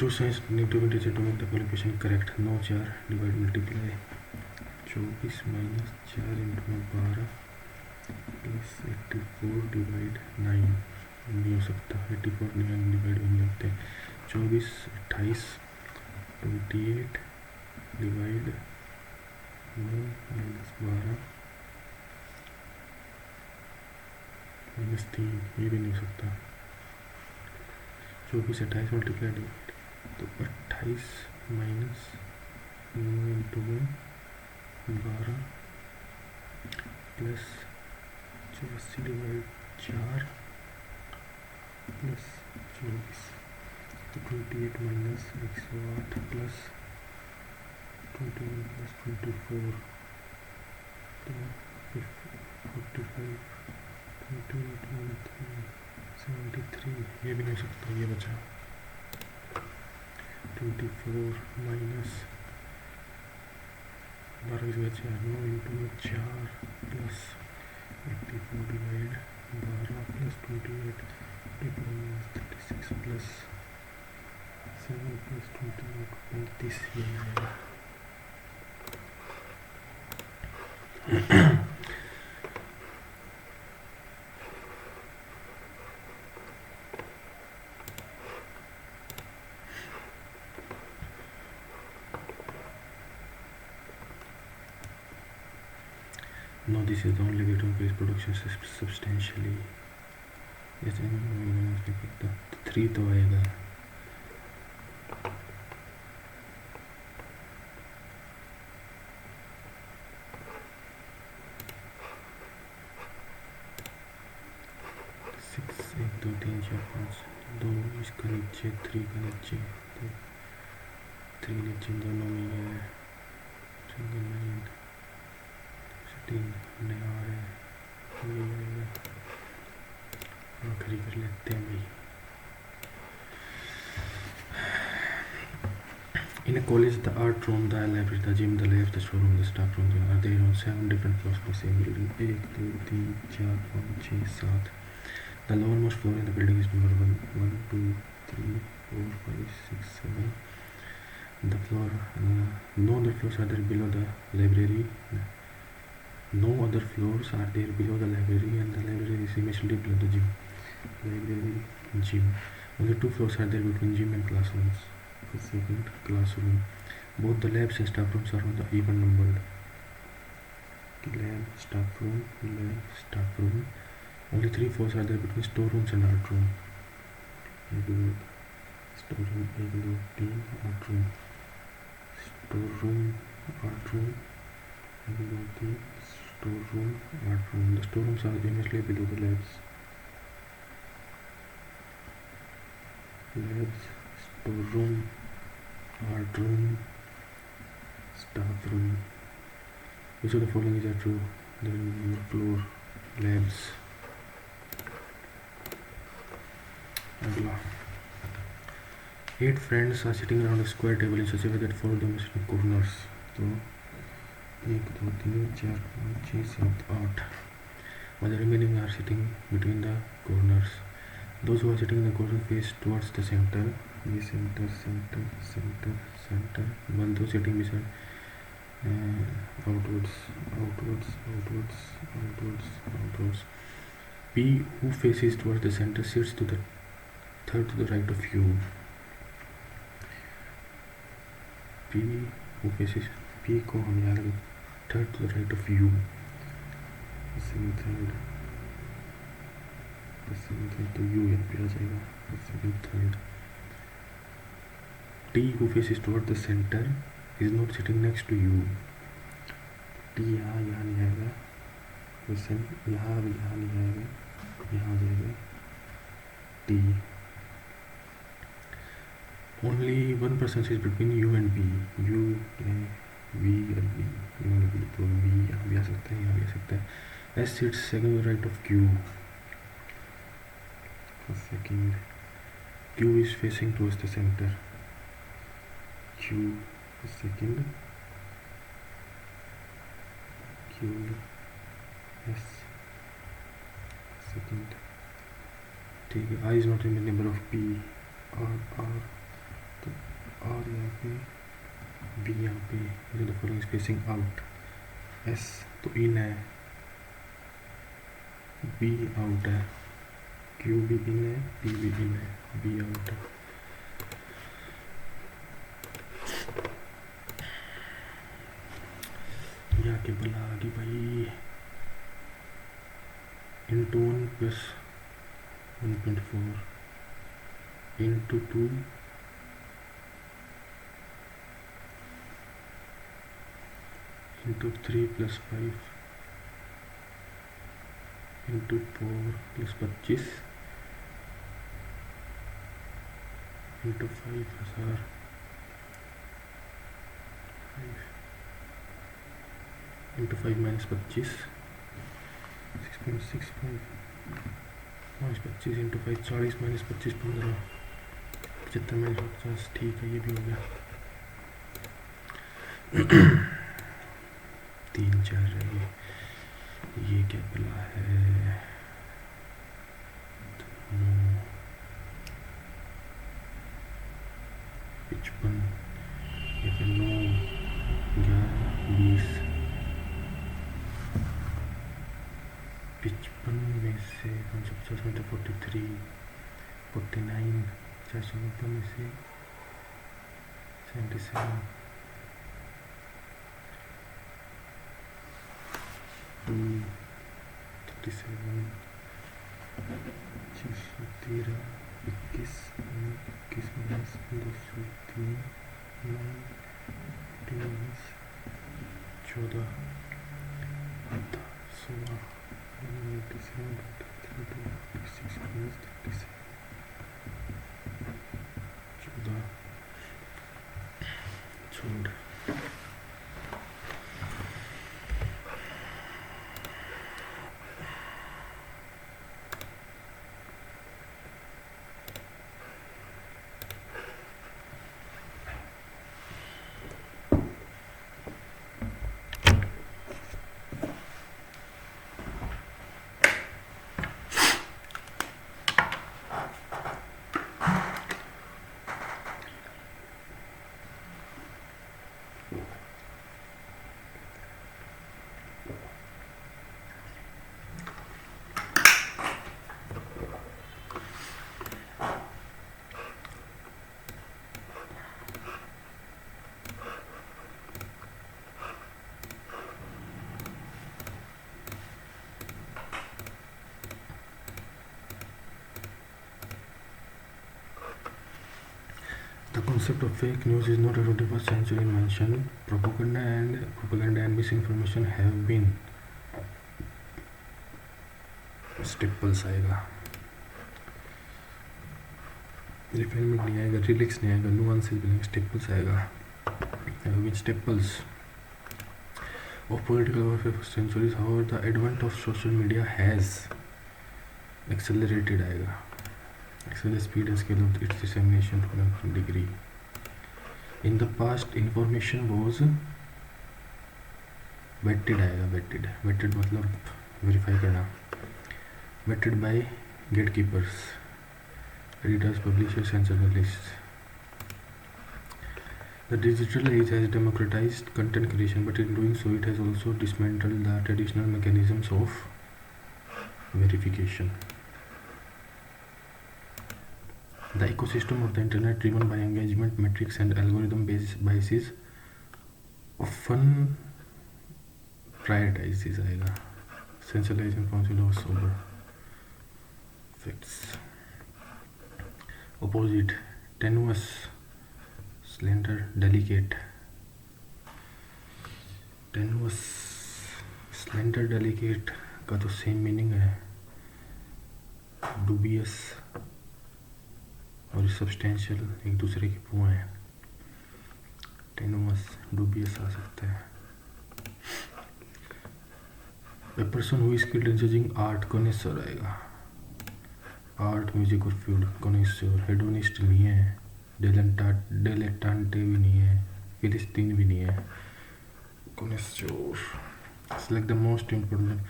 two signs need to be digit to make the qualification correct. No 4 divide multiply 24 minus 4 into 12 plus 84 divide 9 नहीं हो सकता। 84 9 डिवाइड नहीं होते। 24 28 28 डिवाइड 9 माइनस 12 माइनस 3 ये भी नहीं हो सकता। 24 28 मल्टीप्लाई डिवाइड तो 28 minus 9 into 12 plus 84 divide 4 plus 24 तो 28 माइनस 108 प्लस 21 प्लस 24 तो 45 28 73 ये भी नहीं हो सकता। ये बचा 24 minus 12 9 into 4 plus 84 divide 12 plus 28 36 plus 7 plus 28 35 ये आएगा। No, this is the only way to increase production substantially. जैसे तो 3 तो आएगा। एक दो तीन चार पाँच 2 इसका नीचे 3 का नीचे तो 3 नीचे दोनों में है 9 3 नया आ रहा है आखिरी कर लेते हैं भाई। In a college, the art room, the library, the gym, the lab, the showroom, the staff room are there on 7 different floors of the same building. 1 2 3 4 5 6 7 The lowermost floor in the building is number 1 1 2 3 4 5 6 7 The floor no other floors are there below the library. No other floors are there below the library and the library is immediately below the gym. Library, gym. Only 2 floors are there between gym and classrooms. Second, classroom. Both the labs and staff rooms are on the even numbered. Lab, staff room, lab, staff room. Only 3 floors are there between storerooms and art room. Storeroom, art room. Storeroom, art room. Storeroom, art room. The storerooms are immediately below the labs. labs, storeroom, art room, staff room. Which of the following is true? Then floor, labs. अगला 8 friends are sitting around a square table in such a way that 4 of them are sitting corners. तो 1 2 3 4 5 6 7 8, while the remaining are sitting between the corners. Those who are sitting in the corner face towards the center. ये center center center center, while those sitting beside outwards outwards outwards outwards outwards. P who faces towards the center sits to the third to the right of you. P who faces P को हम यहाँ लगे third to the right of you. Second third तो U यहाँ पे आ जाएगा. Second third. T who faces toward the center is not sitting next to you. T यहाँ नहीं आएगा. वैसे यहाँ नहीं आएगा. यहाँ आ जाएगा T. Only one person is between U and B. U V और B. U and B. तो V यहाँ भी आ सकता है, यहाँ भी आ सकता है. S sits second right of Q. Second. Q is facing towards the center. Q is second. Q S second. ठीक है. I is not in the number of P. R तो R यहाँ पे, B यहाँ पे. The following is facing out. S तो in है, B out है, Q भी in है, P भी in है, B out है. यहाँ के बला आगे भाई. into 1 plus 1.4 into 2 into 3 plus 5 into 4 plus 25 into 5,000 into 5 minus 25 6.65 minus 25 into 5 40 minus 25 15 75 minus 50. ठीक है, ये भी हो गया. 3 4 रह गए. ये क्या बला है? 55 या फिर 9 11 20. 55 में से 550 में तो 43 49 490 में से 77 37 613 21 21 minus 203 9 minus 14 आधा 16 97 36 minus 37 14 छोड़. The concept of fake news is not a 21st century invention. Propaganda and misinformation have been. Staples आएगा. रिफाइनमेंट नहीं आएगा, रिलिक्स नहीं आएगा, नुआंसेस बनेंगे, स्टेपल्स आएगा. Which staples of political warfare for centuries. However, the advent of social media has accelerated आएगा. Accelerate speed and scale of its dissemination to a degree. In the past, information was vetted आएगा. Vetted मतलब verify करना. Vetted by gatekeepers, readers, publishers, and journalists. The digital age has democratized content creation, but in doing so, it has also dismantled the traditional mechanisms of verification. The ecosystem of the internet, driven by engagement metrics and algorithm-based biases, often prioritizes sensationalized information over sober facts. Opposite, tenuous, slender, delicate. Tenuous, slender, delicate का तो same meaning है. dubious और substantial एक दूसरे के पुआ हैं. tenuous, dubious आ सकता है. A person who is skilled in judging art, connoisseur आएगा. आर्ट, म्यूजिक और फूड, connoisseur. हेडोनिस्ट नहीं है, dilettante भी नहीं है, फिलिस्तीन भी नहीं है. connoisseur. Select the most important.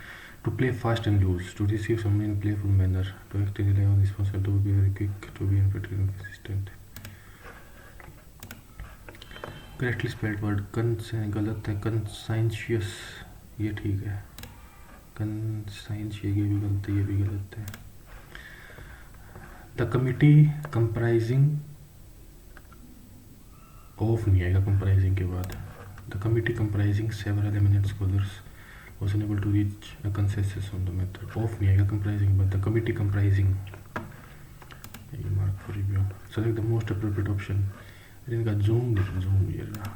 To play fast and loose, to receive someone in playful manner, to act in a responsible, to be very quick, to be impetuous and persistent. Correctly spelled word गलत है. conscientious ये ठीक है. conscientious ये भी गलत है, ये भी गलत है. The committee comprising of नहीं आएगा comprising के बाद. The committee comprising several eminent scholars was unable to reach a consensus on the matter. Of नहीं आएगा comprising, but the committee comprising. Mark for review. Select the most appropriate option. इनका zoom ये रहा.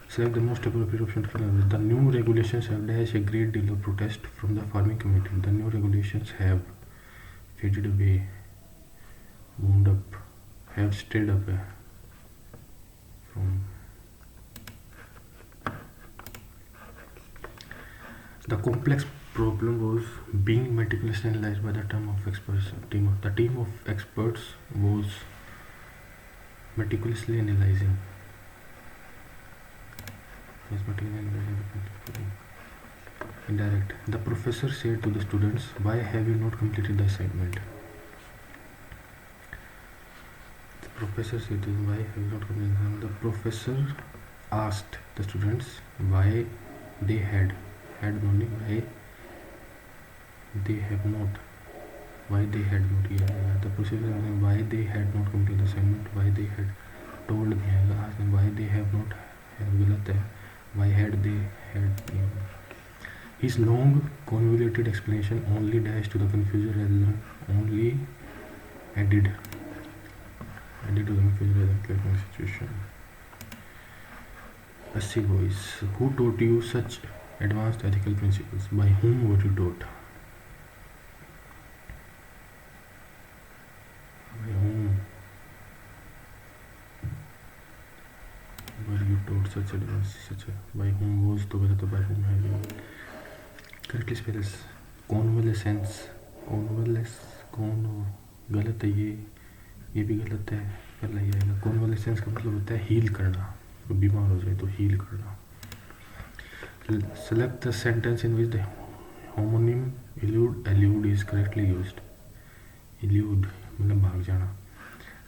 Select the most appropriate option to fill in. The new regulations have dashed a great deal of protest from the farming community. The new regulations have faded away, wound up, have stayed up from. The complex problem was being meticulously analyzed by the team of experts. The team of experts was meticulously analyzing. Indirect. The professor said to the students, "Why have you not completed the assignment?" The professor said to them, "Why have you not completed the assignment?" The professor asked the students why they had only why they have not. Why they had not. The professor asked them why they had not completed the assignment. Why they had told asked them why they have not. गलत है. Why had they had. His long convoluted explanation only dashed to the confusion rather than only added to the confusion rather than clarifying the situation. Assi voice. Who taught you such advanced ethical principles? By whom were you taught? By whom were you taught such advanced by whom was तो गलत है. By whom have you. Correctly spell is convalescence. कौन गलत है. ये भी गलत है. पहला ये आएगा. convalescence का मतलब होता है हील करना. तो बीमार हो जाए तो हील करना. Select the sentence in which the homonym elude is correctly used. Elude मतलब भाग जाना.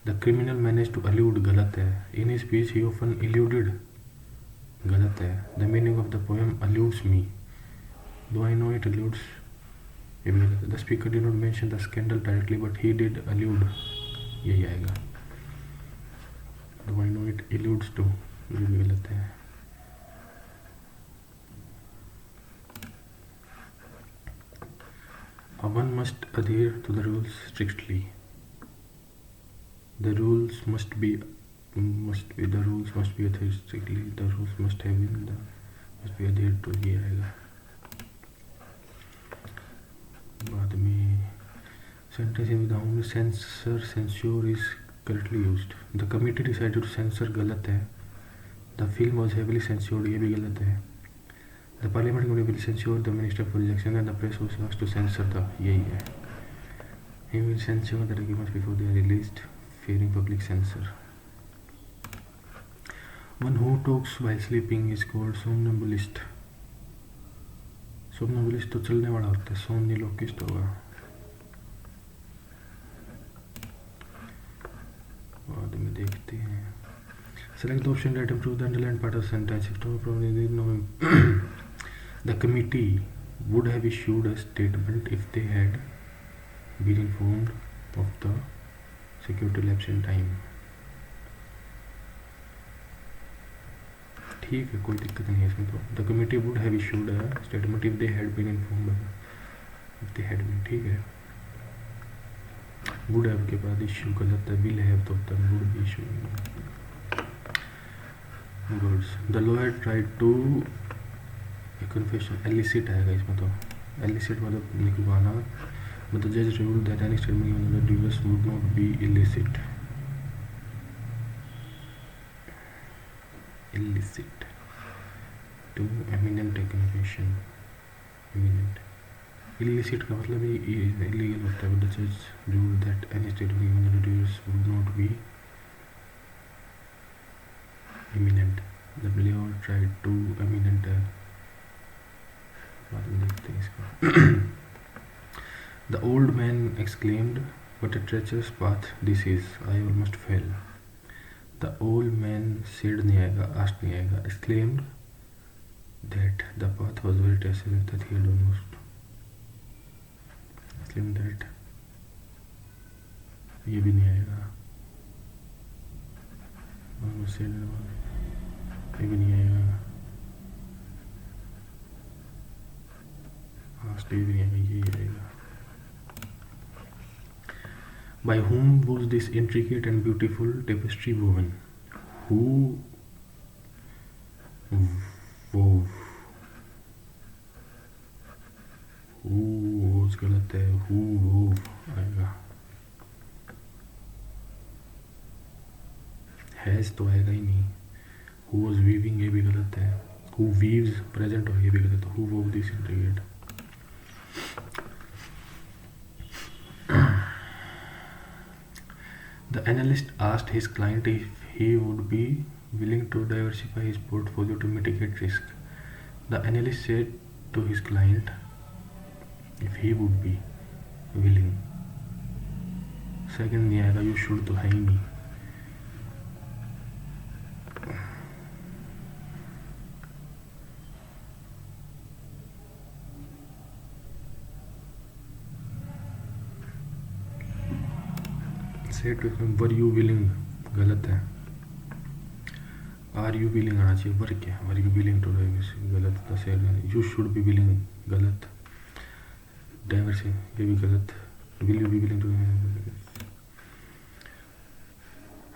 The criminal managed to elude गलत है. In his speech he often eluded गलत है. The meaning of the poem eludes me. Though I know it eludes. ये भी गलत है. The speaker did not mention the scandal directly, but he did allude. यही आएगा. Though I know it eludes to. ये भी गलत है. One must adhere to the rules strictly. The rules must be adhered strictly. The rules must be adhered to. ये आएगा. बाद में sentence in the only censure is correctly used. The committee decided to censor, गलत है। The film was heavily censured, ये भी गलत है। The parliament will censure the minister for election and the press was asked to censor the, यही है। He will censure the documents before they are released fearing public censor. One who talks while sleeping is called somnambulist. somnambulist तो चलने वाला होता है, somnilokist होगा। बाद में देखते हैं। Select the option that improves the underlined part of the sentence. The committee would have issued a statement if they had been informed of the security lapse in time. ठीक है, कोई दिक्कत नहीं है इसमें तो। The committee would have issued a statement if they had been informed, if they had been, ठीक है। वुड हैव के बाद इशू गलत है, विल हैव तो होता है, would be issue. Goods, the lawyer tried to confession, elicit आएगा इसमें तो। एलिसिट मतलब निकलवाना, but the judge ruled that any statement given on the divorce would not be illicit. Illicit to eminent confession. Eminent. Illicit का मतलब ही illegal होता है, but the judge ruled that any statement given on the divorce would not be eminent. The lawyer tried to eminent. बाद में देखते हैं इसका। The old man exclaimed, "What a treacherous path this is! I almost fell." The old man said नहीं आएगा, asked नहीं आएगा, exclaimed that the path was very treacherous, that he had almost exclaimed that, ये भी नहीं आएगा, almost said, ये भी नहीं आएगा, asked ये भी नहीं आएगा, ये आएगा। By whom was this intricate and beautiful tapestry woven? Who wove? Who was गलत है, who wove आएगा। Has तो आएगा ही नहीं। Who was weaving, ये भी गलत है। Who weaves present हो, ये भी गलत है। Who wove this intricate? The analyst asked his client if he would be willing to diversify his portfolio to mitigate risk. The analyst said to his client if he would be willing. Second नहीं आएगा, you should तो है ही नहीं। Say to him, were you willing, गलत है। Are you willing आना चाहिए, वर क्या, were you willing to diversify, गलत। तो say you should be willing, गलत। Diversify, ये भी गलत। Will you be willing to?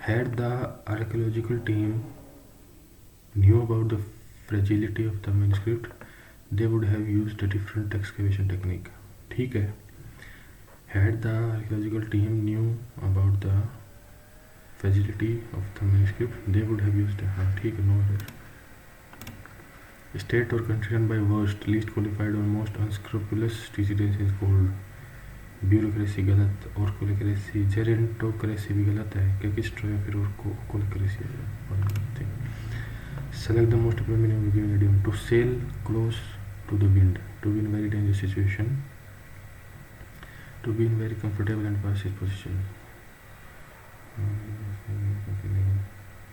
Had the archaeological team knew about the fragility of the manuscript, they would have used a different excavation technique. ठीक है। Had the archaeological team knew about the fragility of the manuscript, they would have used it. हाँ ठीक है, no error. State or country run by worst, least qualified or most unscrupulous citizens is called bureaucracy, गलत। orchocracy, gerontocracy भी गलत है, क्योंकि स्ट्रो या फिर orchocracy है। Select the most appropriate meaning of the given idiom. To sail close to the wind, to be in very dangerous situation, to be in very comfortable and passive position,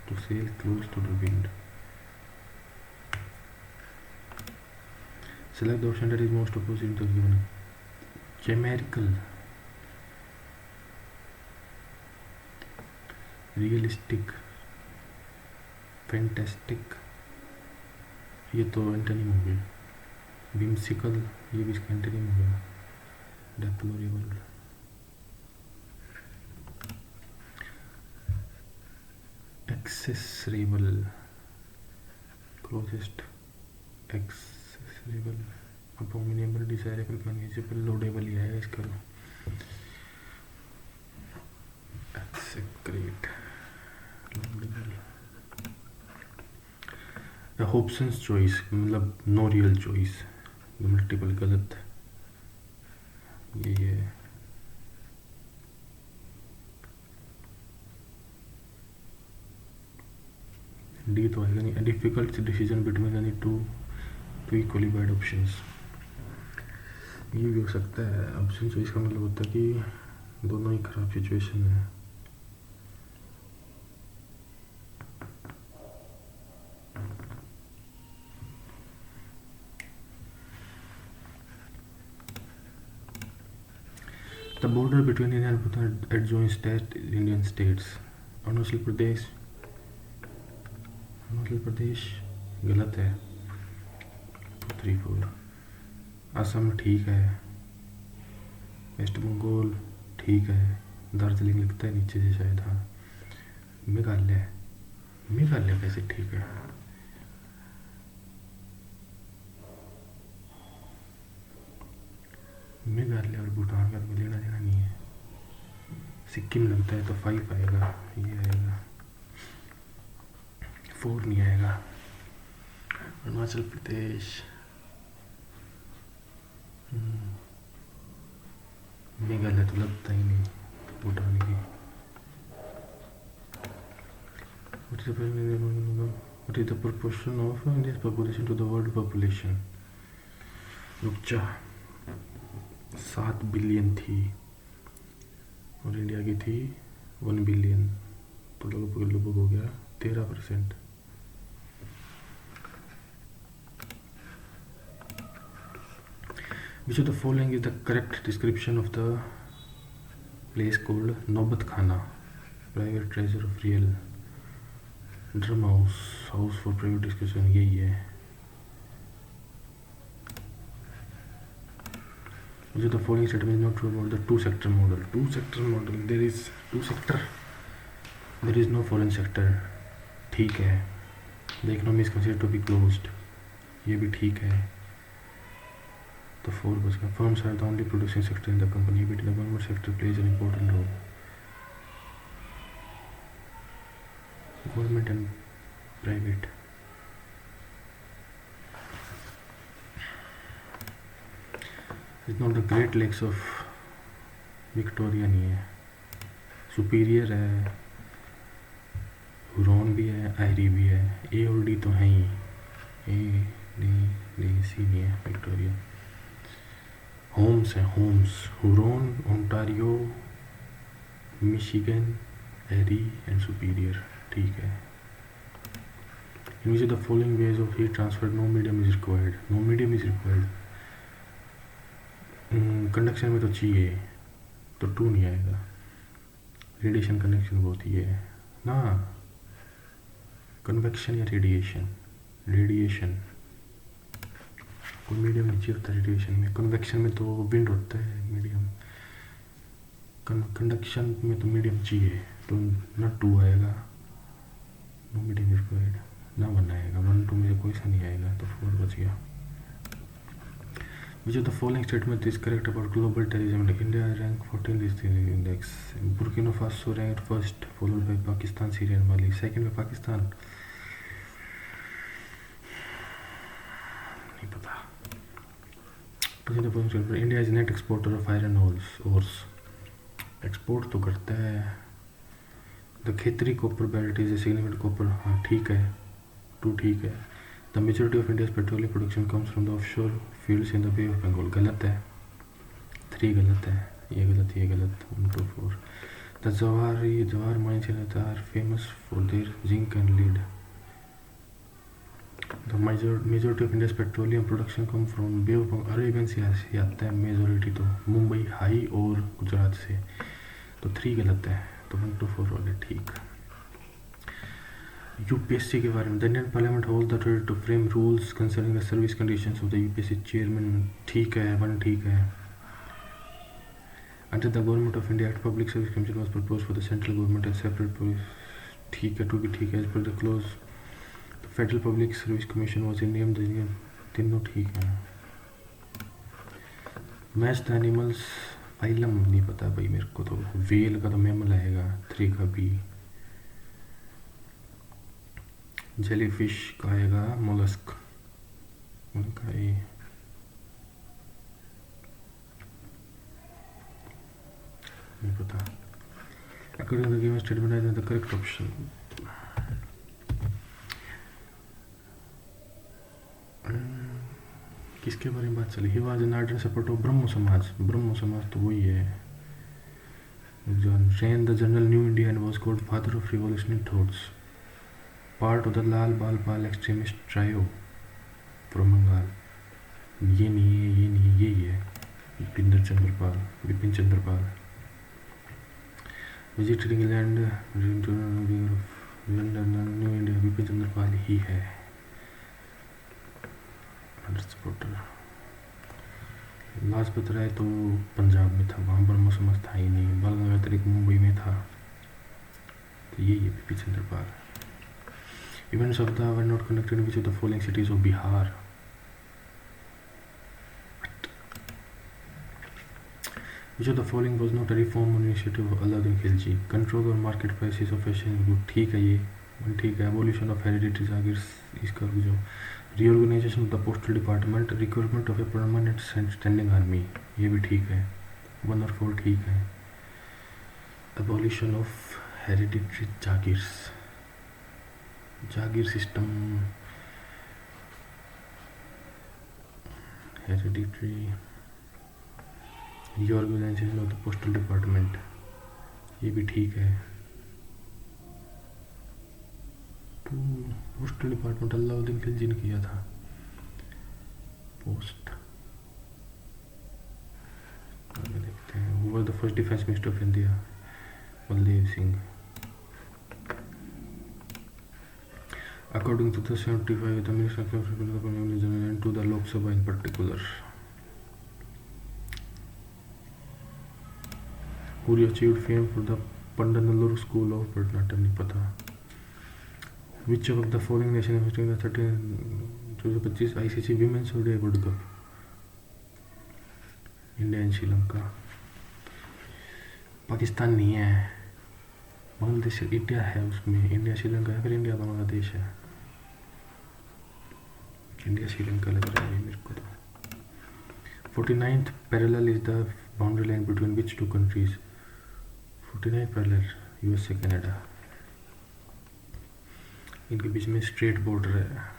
to sail close to the wind. Select the option that is most opposite to the given. Chimerical, realistic, fantastic, ये तो antonym हो गया। whimsical, ये भी इसका antonym हो गया। deplorable, accessible, closest, accessible, abominable, desirable, manageable, laudable ही है इसका। सेक्रेट होप्सन्स चॉइस मतलब नो रियल चॉइस, मल्टीपल गलत, ये है। डी तो आएगा नहीं। Difficult decision between any two equally bad options, ये भी हो सकता है। ऑप्शन चॉइस का मतलब होता है कि दोनों ही खराब सिचुएशन है। The border between India and adjoint state Indian states, Arunachal Pradesh, गलत है। 2, 3, 4। असम ठीक है, वेस्ट बंगाल ठीक है, दार्जिलिंग लिखता है नीचे से शायद, हाँ। मेघालय कैसे ठीक है? मेघालय और भूटान का कोई लेना देना नहीं है। सिक्किम लगता है तो 5 आएगा, ये आएगा 4 नहीं आएगा। अरुणाचल प्रदेश, मेघालय तो लगता ही नहीं, भूटान की। What is the proportion of India's population to the world population? रुक जा, 7 बिलियन थी और इंडिया की थी 1 बिलियन, तो लगभग हो गया 13%। Which of the following is the correct description of the place called Nobat Khana, private treasure of real, drum house for private discussion, यही है। Which of the following statement is not true about the two-sector model? Two-sector model, there is two-sector, there is no foreign sector, ठीक है। The economy is considered to be closed, ये भी ठीक है। तो 4 बच गया। Firms are the only producing sector in the company, but the government sector plays an important role. Government and private. It's not the Great Lakes of Victoria नहीं है, superior है, हुरॉन भी है, आयरी भी है, ए और डी तो हैं ही, ए डी सी नहीं है, विक्टोरिया। होम्स है, Homes, Huron, Ontario, Michigan, Erie and Superior, ठीक है। In which of the following ways of heat transfer no medium is required? No medium is required. Conduction में तो चाहिए, तो 2 नहीं आएगा। रेडिएशन कंडक्शन बहुत ही है ना, कन्वेक्शन या रेडिएशन, रेडिएशन कोई मीडियम नहीं चाहिए होता रेडिएशन में। कन्वेक्शन में तो विंड होता है मीडियम, कंडक्शन में तो मीडियम चाहिए, तो ना 2 आएगा, नो मीडियम रिक्वायर्ड, ना 1 आएगा, 1, 2 में से कोई सा नहीं आएगा, तो 4 बच गया। Which of the following statement is correct about global terrorism? India ranked 14 this index. Burkina Faso ranked first, followed by Pakistan, Syria and Mali. Second by Pakistan. नहीं पता। Which of the following statement? India is net exporter of iron ores. Export तो करता है। The Khetri copper belt is a significant copper, हाँ ठीक है, 2 ठीक है। The majority of India's petroleum production comes from the offshore fields in the Bay of Bengal, गलत है। 3 गलत है, ये गलत, ये गलत, 1, 2, 4। The Jawahar mines in are famous for their zinc and lead. The majority of India's petroleum production come from Bay of Bengal, Arabian से आता है मेजॉरिटी, तो मुंबई हाई और गुजरात से, तो 3 गलत है, तो 1, 2, 4 वाले ठीक। यूपीएससी के बारे में, the Indian parliament hold the authority to frame rules concerning the service conditions of the UPSC chairman, ठीक है, 1 ठीक है। Under the government of India act public service commission was proposed for the central government as separate, ठीक है, 2 भी ठीक है। As per the close the federal public service commission was in name, तीनों ठीक है। मैच द एनिमल्स फाइलम नहीं पता भाई मेरे को, तो वेल का तो मैमल आएगा, 3 का बी। जेलीफिश का आएगा मोलस्क, उनका ए। नहीं पता। According to the given statement I the correct option. किसके बारे में बात चली? He was an ardent supporter of Brahmo Samaj. Brahmo समाज तो वही है जो ran the journal New India and was called father of revolutionary thoughts. Part of the लाल बाल पाल extremist trio from बंगाल। ये नहीं है, ये नहीं, यही है Vipin Chandra Pal. Visited England, New India, Vipin Chandra Pal ही है सपोर्टर। लाजपत राय तो पंजाब में था, वहाँ ब्रह्मो समाज था ही नहीं। बाल गंगाधर एक मुंबई में था, तो यही है विपिन चंद्र पाल। Events of the were not conducted in which of the following cities of Bihar? Which of the following was not a reform initiative of Alauddin Khilji? Control or market prices of Asian good, ठीक है ये, ठीक है। Abolition of hereditary जागीर, इसका जो reorganization of the postal department, recruitment of a permanent standing army, ये भी ठीक है। 1 और 4 ठीक है। Abolition of hereditary jagir system, hereditary, reorganisation of the postal department, ये भी ठीक है। तो पोस्टल डिपार्टमेंट अलाउद्दीन खिलजी ने किया था। पोस्ट देखते हैं, who was the first defence minister of India? Baldev Singh. According to the 75, the Minister of Finance and to the Lok Sabha in particular, who achieved fame for the Pandanallur School of Bharatanatyam, नहीं पता। Which of the following nations hosting the 2025 ICC Women's Day World Cup? India and Sri Lanka. Pakistan नहीं है, Bangladesh, India है उसमें। India Sri Lanka है, फिर India Bangladesh है। India Sri Lanka लग रहा है मेरे को तो। 49th parallel is the boundary line between which two countries? 49th parallel USA Canada, इनके बीच में स्ट्रेट बॉर्डर है।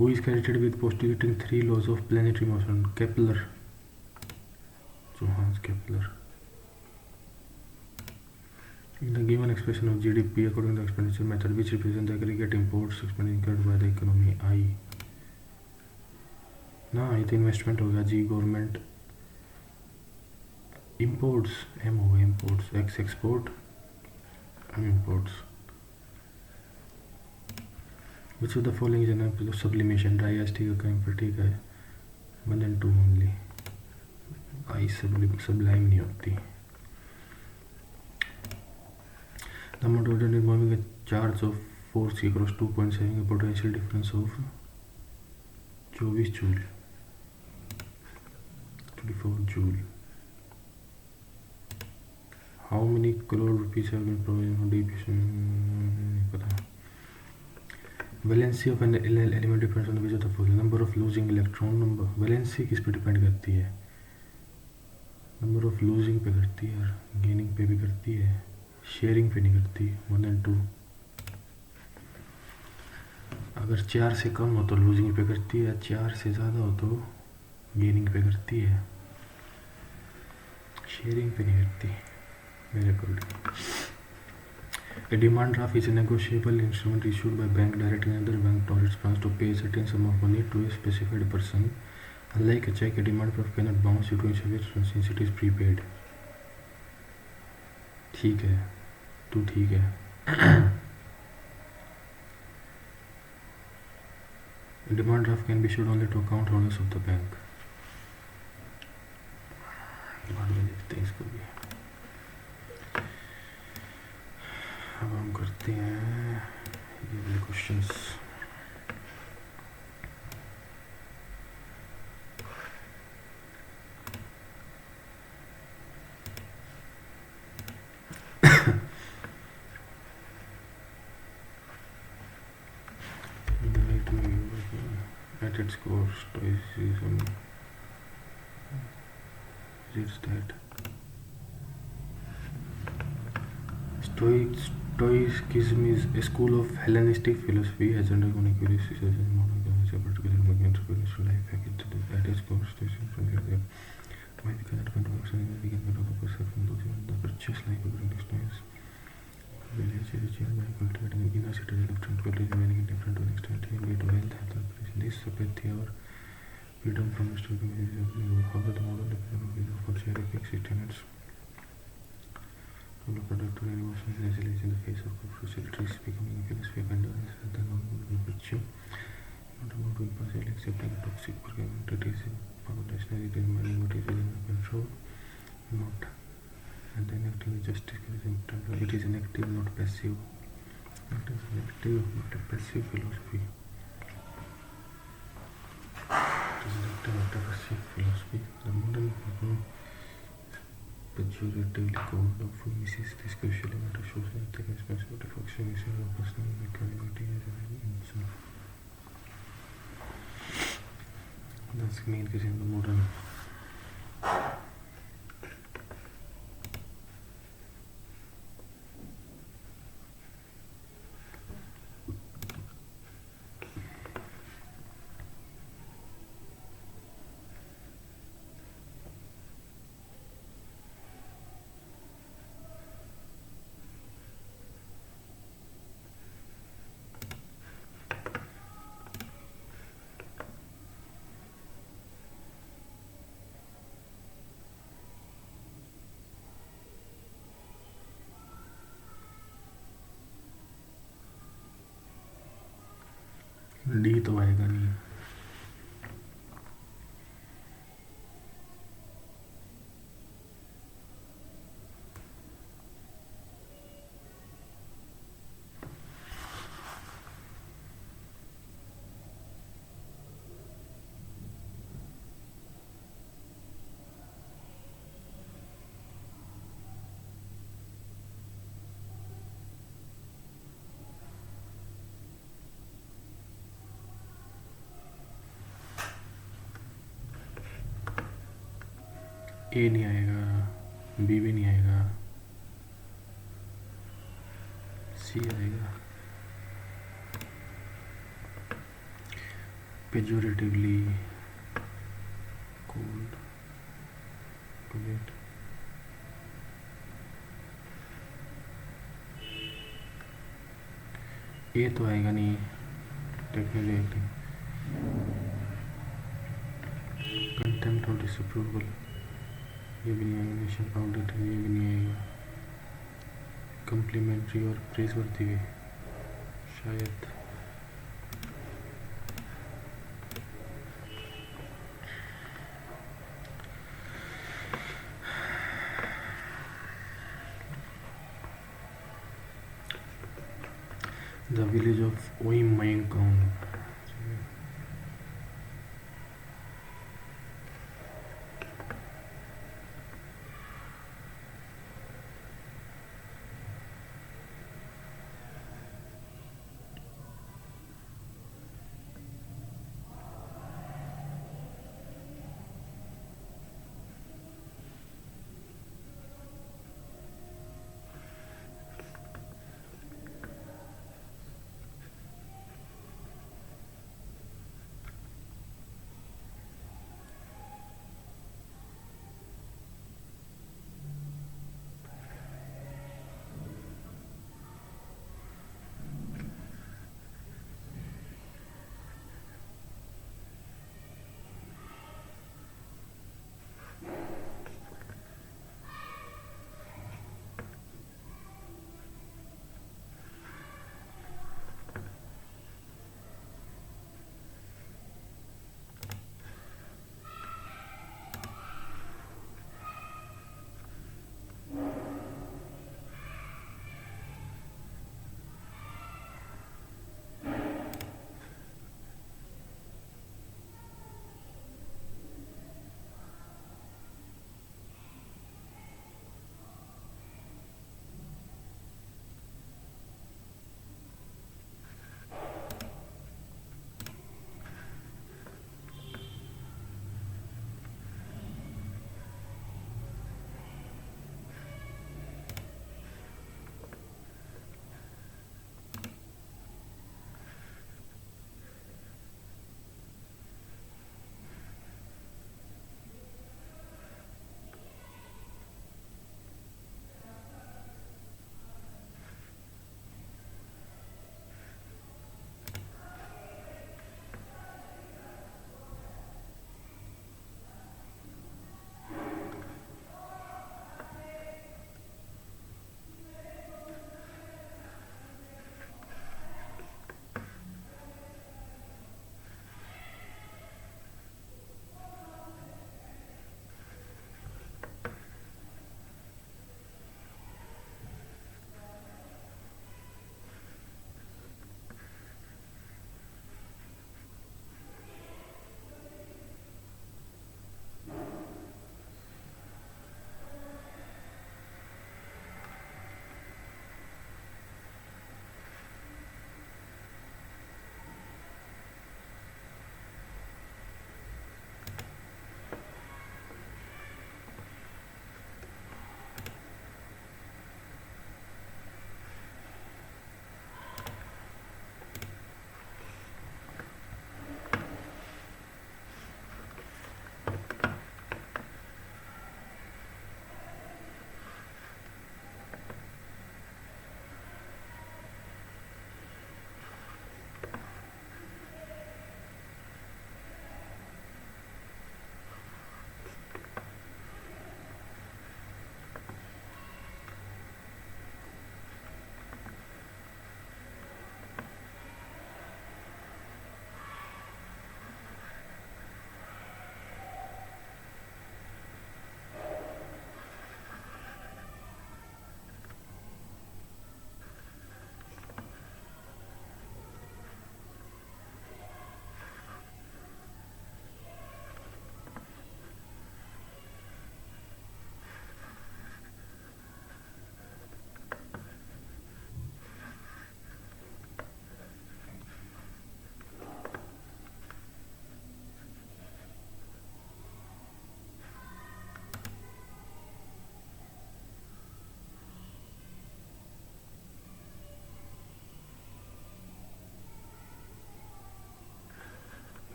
Who is credited with postulating 3 laws of planetary motion? Kepler, Johannes Kepler. In the given expression of GDP according to the expenditure method, which represents the aggregate imports expenditure by the economy? I ना, ये तो investment हो गया। जी government, imports M हो गया, imports X export, M imports. Which of the following is an example of sublimation? Dry ice, ठीक है, कहीं पर ठीक है। 1 and 2 ओनली। आइस सब्लाइम नहीं होती। The amount of is moving a charge of force across 2 points having a potential difference of 24 joule, 24 joule. How many crore rupees have been provided for depreciation? नहीं पता। Valency of an element depends on the which of the following? Number of losing electron, number valency किस पे depend करती है? Number of losing पे करती है और गेनिंग पे भी करती है, शेयरिंग पे नहीं करती। 1 and 2। अगर 4 से कम हो तो लूजिंग पे करती है, 4 से ज़्यादा हो तो गेनिंग पे करती है, शेयरिंग पे नहीं करती मेरे according. A demand draft is a negotiable instrument issued by bank directing another bank or its branch to pay a certain sum of money to a specified person. Unlike a check, a demand draft cannot bounce due to insufficient since it is prepaid. ठीक है, तू ठीक है। Demand draft can be issued only to account holders of the bank. बाद में देखते हैं इसको भी। अब हम करते हैं ये वाले questions. At its core, Stoicism is that Stoicism is a school of Hellenistic philosophy has undergone a curious research in modern culture, particularly making entrepreneurship life hack into the at its core. Stoicism is mythical advent of action and the beginning of the perception of those in the just like according to Stoics. Village is achieved by cultivating an inner citadel of tranquility, remaining indifferent to an extent to wealth and celebration. This apathy or freedom from historical images of how the modern economic is of cherry picks its tenants from the product or emotions resilience in the face of society is becoming a philosophy of endurance rather than non-moving virtue. Not about will passively accepting a toxic work environment. It is foundational, it is minding what is within our control, not and then acting with justice. It is an active, not passive. It is an active, not a passive philosophy. It is an active, not a passive philosophy. The modern pejoratively called of misses this crucial element of social ethic responsibility for extremism or personal accountability as an insan. That's the main case in the modern. D तो आएगा नहीं. ए नहीं आएगा, B भी नहीं आएगा, सी आएगा. पेजोरेटिवली cold correct. ए तो आएगा नहीं. टेक्निकली एक्टिंग कंटेम्प्ट और डिसअप्रूवल ये भी नहीं आएगा. नेशन आउटडेटेड ये भी नहीं आएगा. कम्प्लीमेंट्री और प्रेजवर्दी भी शायद. The village of Oimaingong.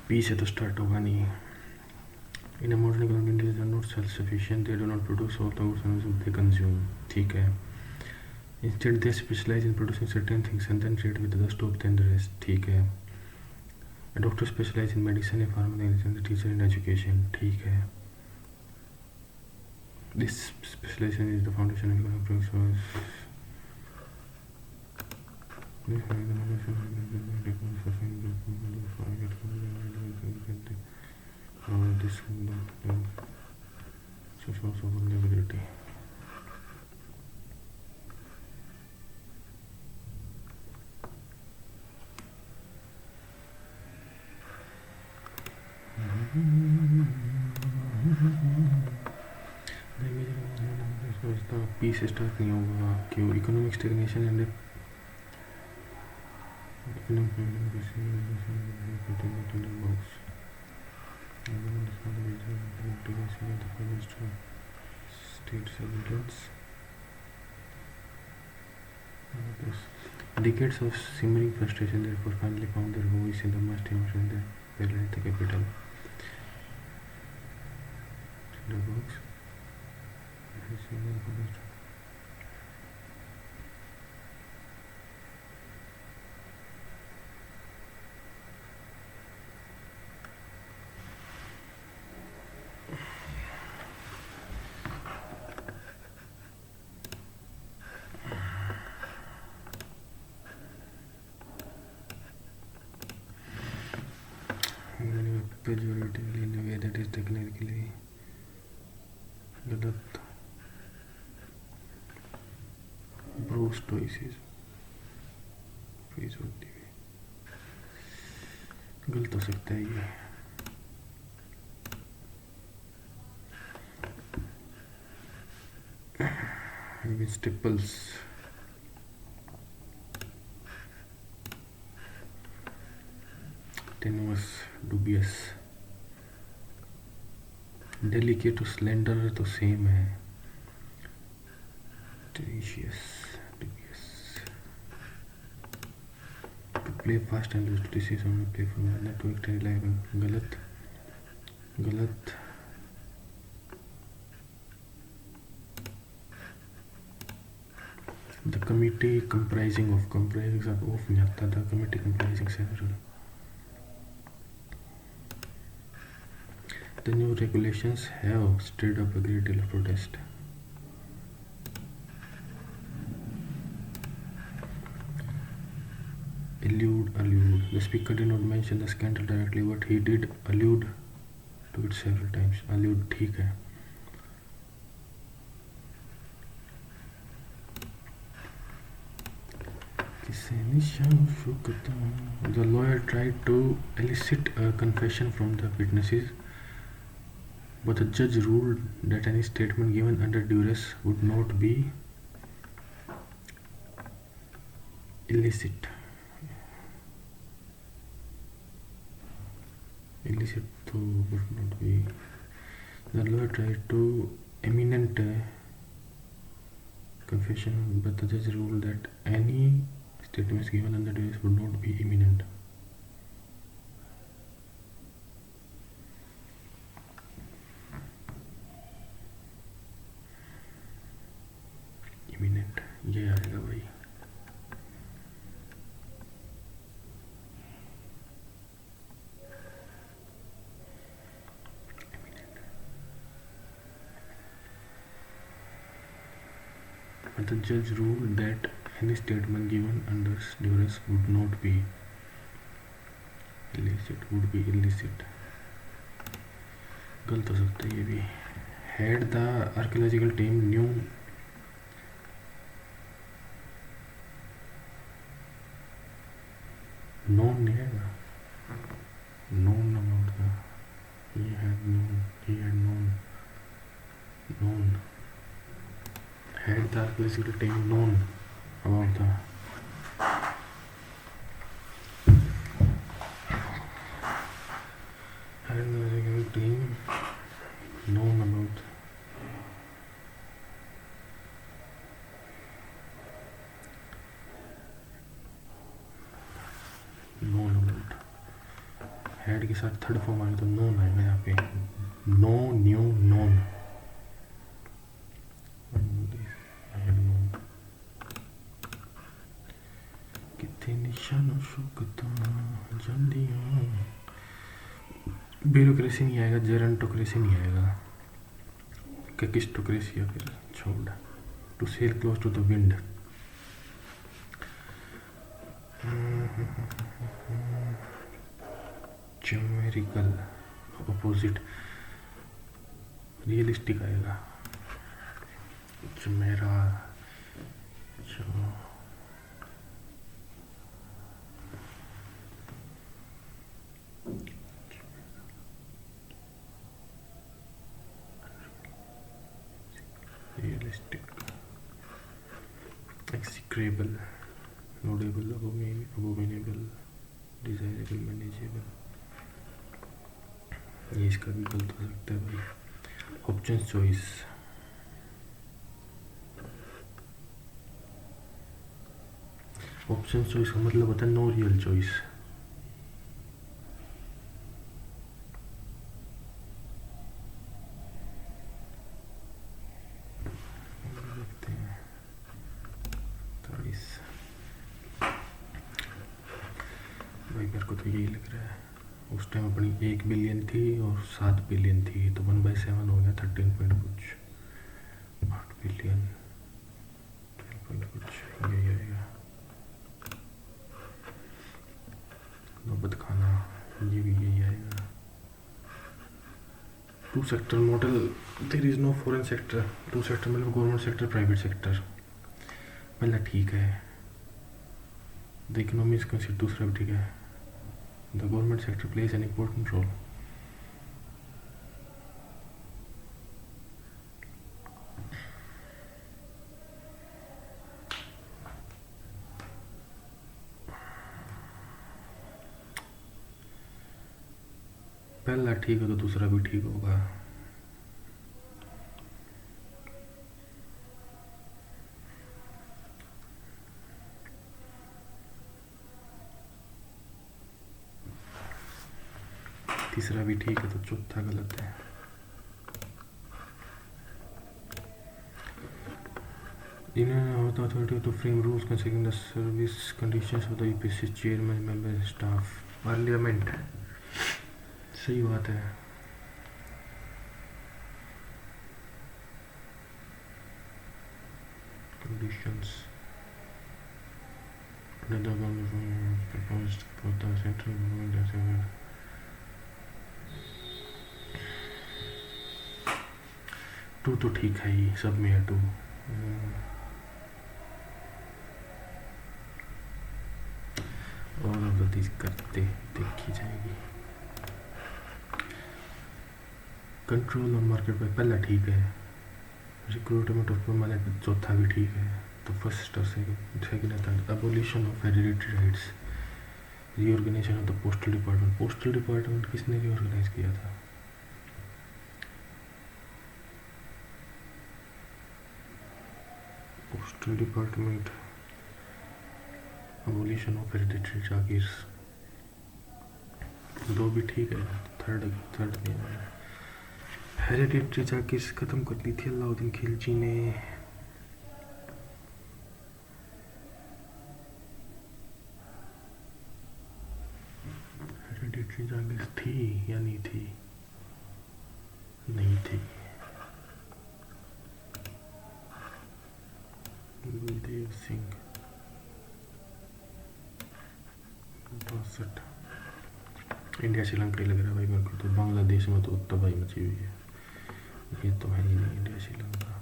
P से तो स्टार्ट होगा नहीं. In a modern economy, Indians are not self-sufficient. They do not produce all the goods and services they consume. ठीक है. Instead, they specialize in producing certain things and then trade with others to obtain the rest. ठीक है. A doctor specializes in medicine, a farmer in agriculture, and a teacher in education. ठीक है. This specialization is the foundation of economic progress. This social vulnerability. Peace start नहीं होगा क्यों? Economic stagnation and state surveillance. Decades of simmering frustration therefore finally found their voice in the mass emotion that paralyzed the capital. The books. Pejoratively in a way that is technically गलत. Bro stoicism. गलत हो सकता है ये. Staples. Tenuous, dubious. Delicate और slender तो same है. Tenacious, dubious. To play fast and lose to decision to play for network reliable. गलत, गलत. The committee comprising of नहीं आता. The committee comprising several. The new regulations have stirred up a great deal of protest. Allude. The speaker did not mention the scandal directly, but he did allude to it several times. Allude ठीक है. The lawyer tried to elicit a confession from the witnesses, but the judge ruled that any statement given under duress would not be illicit. Illicit to would not be. The lawyer tried to imminent confession, but the judge ruled that any statements given under duress would not be imminent. Imminent, ये आएगा भाई. But the judge ruled that any statement given under duress would not be illicit, would be illicit. गलत हो सकता है ये भी. Had the archaeological team knew known नहीं आएगा. Known about the. He had known. Had the archaeological team known about the. Had the archaeological team known about. Had के साथ थर्ड फॉर्म आएगा तो नोन आएगा यहाँ पे, नो न्यू नोन। कितने निशानों शुकता जल्दियाँ। ब्यूरोक्रेसी नहीं आएगा, जेरंटोक्रेसी नहीं आएगा, कैकिस्टोक्रेसी या फिर छोड़। To sail close to the wind, chimerical opposite, realistic आएगा, chimera realistic, execrable, notable, abominable, desirable, manageable. ये इसका भी गलत हो सकता है भाई। ऑप्शन चॉइस, ऑप्शन चॉइस का मतलब होता है नो रियल चॉइस। देखते हैं 23 भाई, मेरे को तो यही लग रहा है। उस टाइम अपनी 1 बिलियन थी और 7 बिलियन थी, तो 1/7 हो गया, 13 पॉइंट कुछ, 8 बिलियन 12 पॉइंट कुछ, यही आएगा। नौबत खाना, ये भी यही आएगा। 2 sector model, there is no foreign sector. 2 sector मतलब गवर्नमेंट सेक्टर, प्राइवेट सेक्टर, पहला ठीक है। द इकोनॉमी इज कंसिडर, दूसरा भी ठीक है। The government sector plays an important role. पहला ठीक है तो दूसरा भी ठीक होगा। तीसरा भी ठीक है तो चौथा गलत है। In the authority to frame rules concerning the service conditions of the EPC chairman, member and staff. Parliament, सही बात है। Conditions under the government proposed for the central government as well. Two तो ठीक है ही, सब में है टू। और गलती करते देखी जाएगी। कंट्रोल ऑन मार्केट पे पहला ठीक है। रिक्रूटमेंट ऑफ परमानेंट चौथा भी ठीक है। तो फर्स्ट और सेकंड आता है abolition of hereditary rights, reorganisation of the postal department. Postal department किसने रीऑर्गेनाइज किया था? Postal department, abolition of hereditary jagirs, दो भी ठीक है। थर्ड नहीं है। हेरिडिटरी जागीर्स खत्म कर दी थी अलाउद्दीन खिलजी ने। हेरिडिटरी जागीर्स थी या नहीं थी? नहीं थी। गुलदेव सिंह 62। इंडिया श्रीलंका ही लग रहा है भाई मेरे को तो। बांग्लादेश में तो तबाही मची हुई है, ये तो है ही नहीं India Sri Lanka.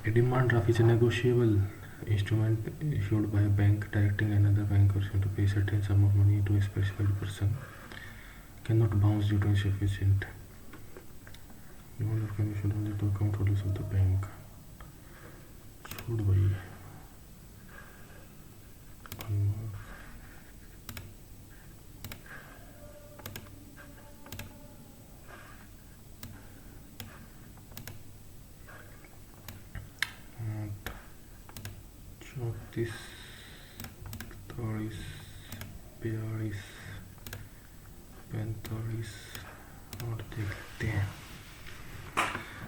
A demand draft is a negotiable instrument issued by a bank directing another bank or to pay certain sum of money to a specified person, cannot bounce due to insufficient demand or condition only to account holders of the bank. छोड़ भाई। चौंतीस, 43, 42 45 और देखते हैं.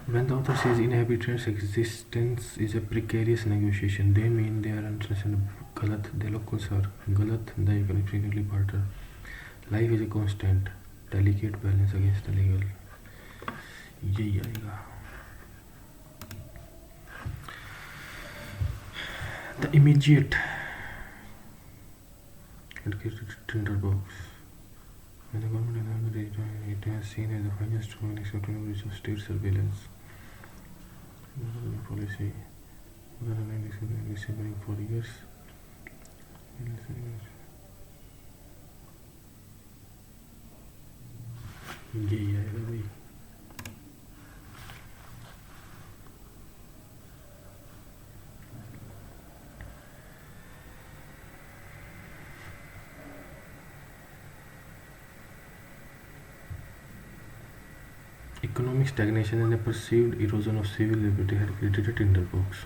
When the author says inhabitants' existence is a precarious negotiation, they mean they are understandable. गलत. The locals are गलत. The economically barter. Life is a constant, delicate balance against the legal. यही आएगा. The immediate tinderbox. When the government it has seen as the finest and acceptable use of state surveillance policy. Disappearing for years. यही आएगा भाई. Economic stagnation and a perceived erosion of civil liberty had created a tinderbox.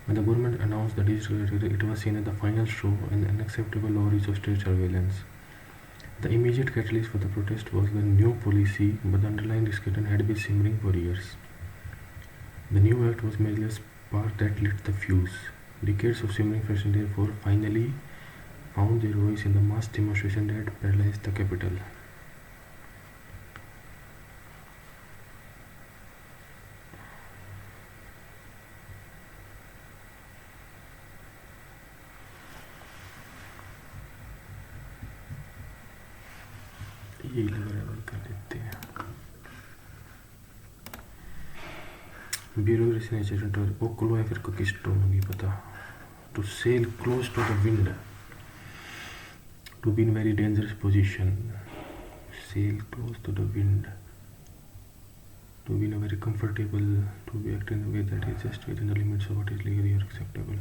When the government announced the digital it was seen as the final straw and unacceptable overreach of state surveillance. The immediate catalyst for the protest was the new policy, but the underlying discussion had been simmering for years. The new act was merely a spark that lit the fuse. Decades of simmering frustration therefore finally found their voice in the mass demonstration that paralyzed the capital. यही लग रहा है भाई. कर लेते हैं. Bureaucracy nature वो क्लो है फिर को किस टोन नहीं पता. To sail close to the wind, to be in very dangerous position. Sail close to the wind, to be in a very comfortable, to be act in a way that is just within the limits of what is legally acceptable.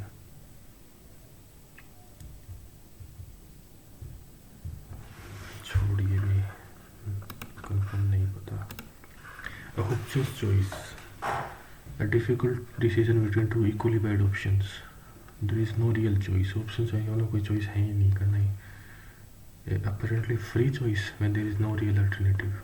छोड़िए भी, confirm नहीं पता. Options choice, a difficult decision between two equally bad options. There is no real choice. Options है वाला कोई choice है ही नहीं करना ही. Apparently free choice when there is no real alternative.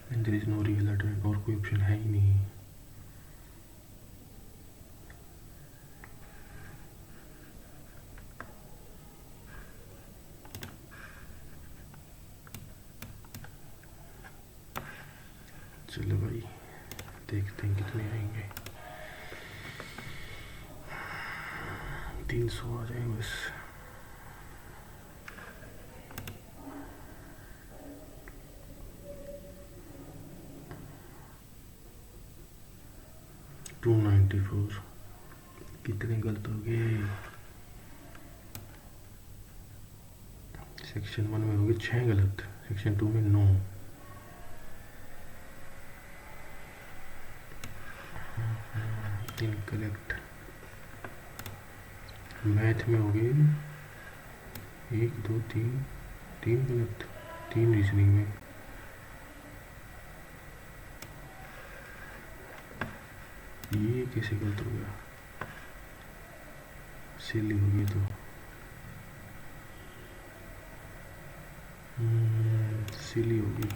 When there is no real alternative और कोई option है ही नहीं. चलो भाई देखते हैं कितने आएंगे. 300 आ जाए बस. $294. कितने गलत हो गए. सेक्शन 1 में हो गए 6 गलत, सेक्शन 2 में 9. इनकरेक्ट. मैथ में हो गए 1 2 3 गलत, 3 रीजनिंग में. ये कैसे गलत हो गया. सिली हो गई तो सिली होगी.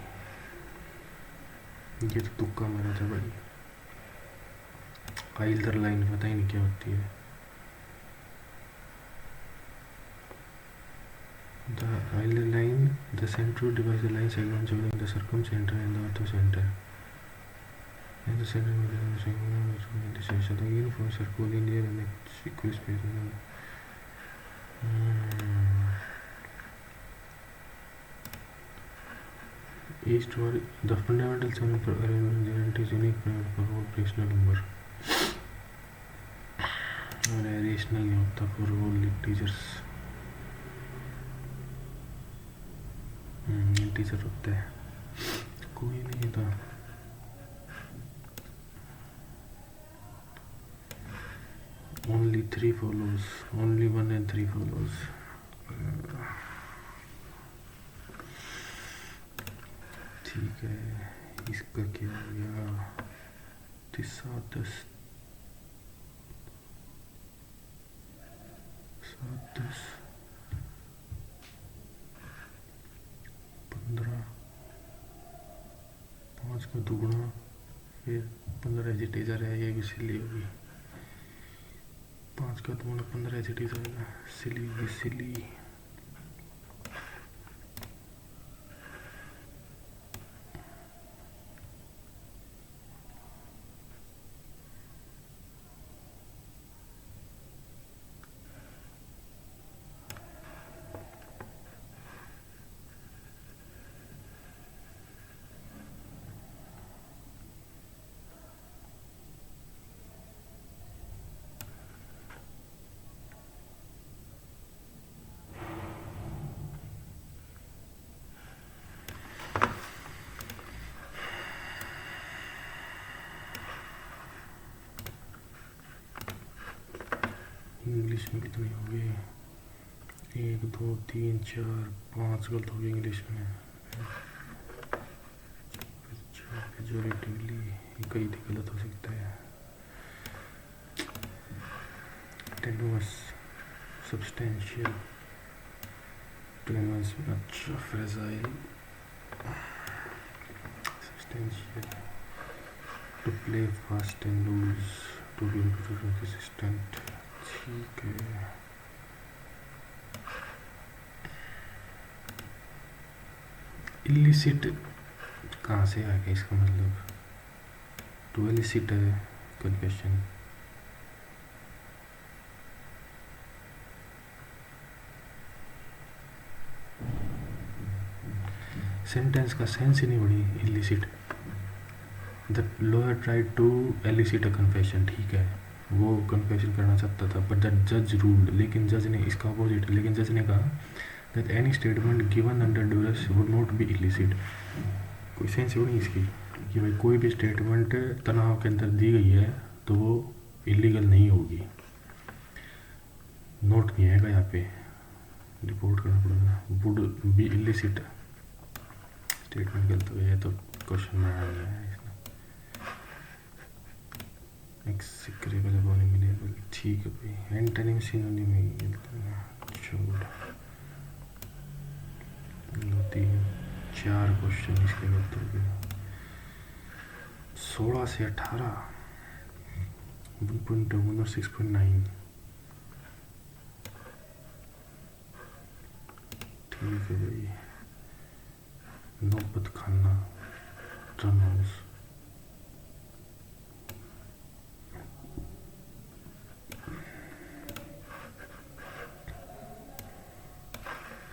ये तो तुक्का मारा था भाई. आइलर लाइन पता ही नहीं क्या होती है. The Euler line, the center divides the line segment joining the circumcenter and the orthocenter. And the center of the segment is the uniform circle linear and equal space. Eastward, the fundamental sum for arrangement is unique for all rational number. और rational नहीं होता for all integers. Integer होता है. कोई नहीं था. only 3 follows, only 1 and 3 follows. ठीक है. इसका क्या हो गया. 10 10, 15, 5 का दुगुना, फिर 15 ऐसी टीजर है, ये भी सिली होगी। 5 का दुगुना 15 ऐसी टीजर है, सिली होगी सिली। इंग्लिश में कितनी हो गई? 1 2 3 4 5 गलत हो गई इंग्लिश में। मेजोरिटिवली कई थी गलत हो सकता है। टेनुअस, सब्सटेंशियल, टेनुअस में अच्छा, fragile, substantial, to play fast and loose, to be resistant. ठीक है, इलिसिट कहाँ से आ गया इसका मतलब? To illicit confession. सेंटेंस का सेंस ही नहीं बनी। Illicit, the lawyer tried to elicit a confession, ठीक है, वो कन्फेशन करना चाहता था, बट द जज रूल्ड, लेकिन जज ने इसका अपोजिट, लेकिन जज ने कहा that any statement given under duress would not be illicit. कोई सेंस ही नहीं इसकी कि भाई कोई भी स्टेटमेंट तनाव के अंदर दी गई है तो वो इलीगल नहीं होगी। नोट नहीं आएगा यहाँ पे, रिपोर्ट करना पड़ेगा। वुड बी इलिसिट स्टेटमेंट गलत हो गया तो क्वेश्चन में आ गया है इसमें। एक्सेक्रेबल अबॉमिनेबल, ठीक है भाई। एंटोनिम सिनोनिम छोड़, 3 4 क्वेश्चन इसके गलत हो गए। 16 से 18, 1.1 और 6.9, ठीक है भाई। नौबत खाना, drum house,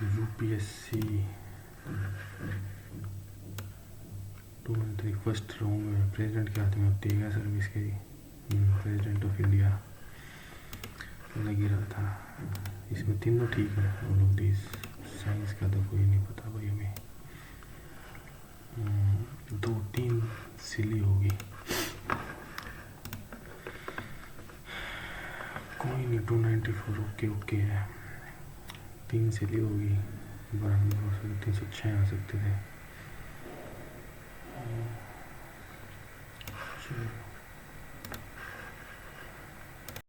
UPSC 2 first round में प्रेसिडेंट के हाथ में होती है क्या सर्विस की? प्रेसिडेंट ऑफ इंडिया लग ही रहा था। इसमें तीनों ठीक है, ऑल ऑफ दिस। साइंस का तो कोई नहीं पता भाई हमें। 2-3 सिली होगी, कोई नहीं। 294 ओके ओके है। 3 सिली होगी, 92 306 आ सकते थे। चलो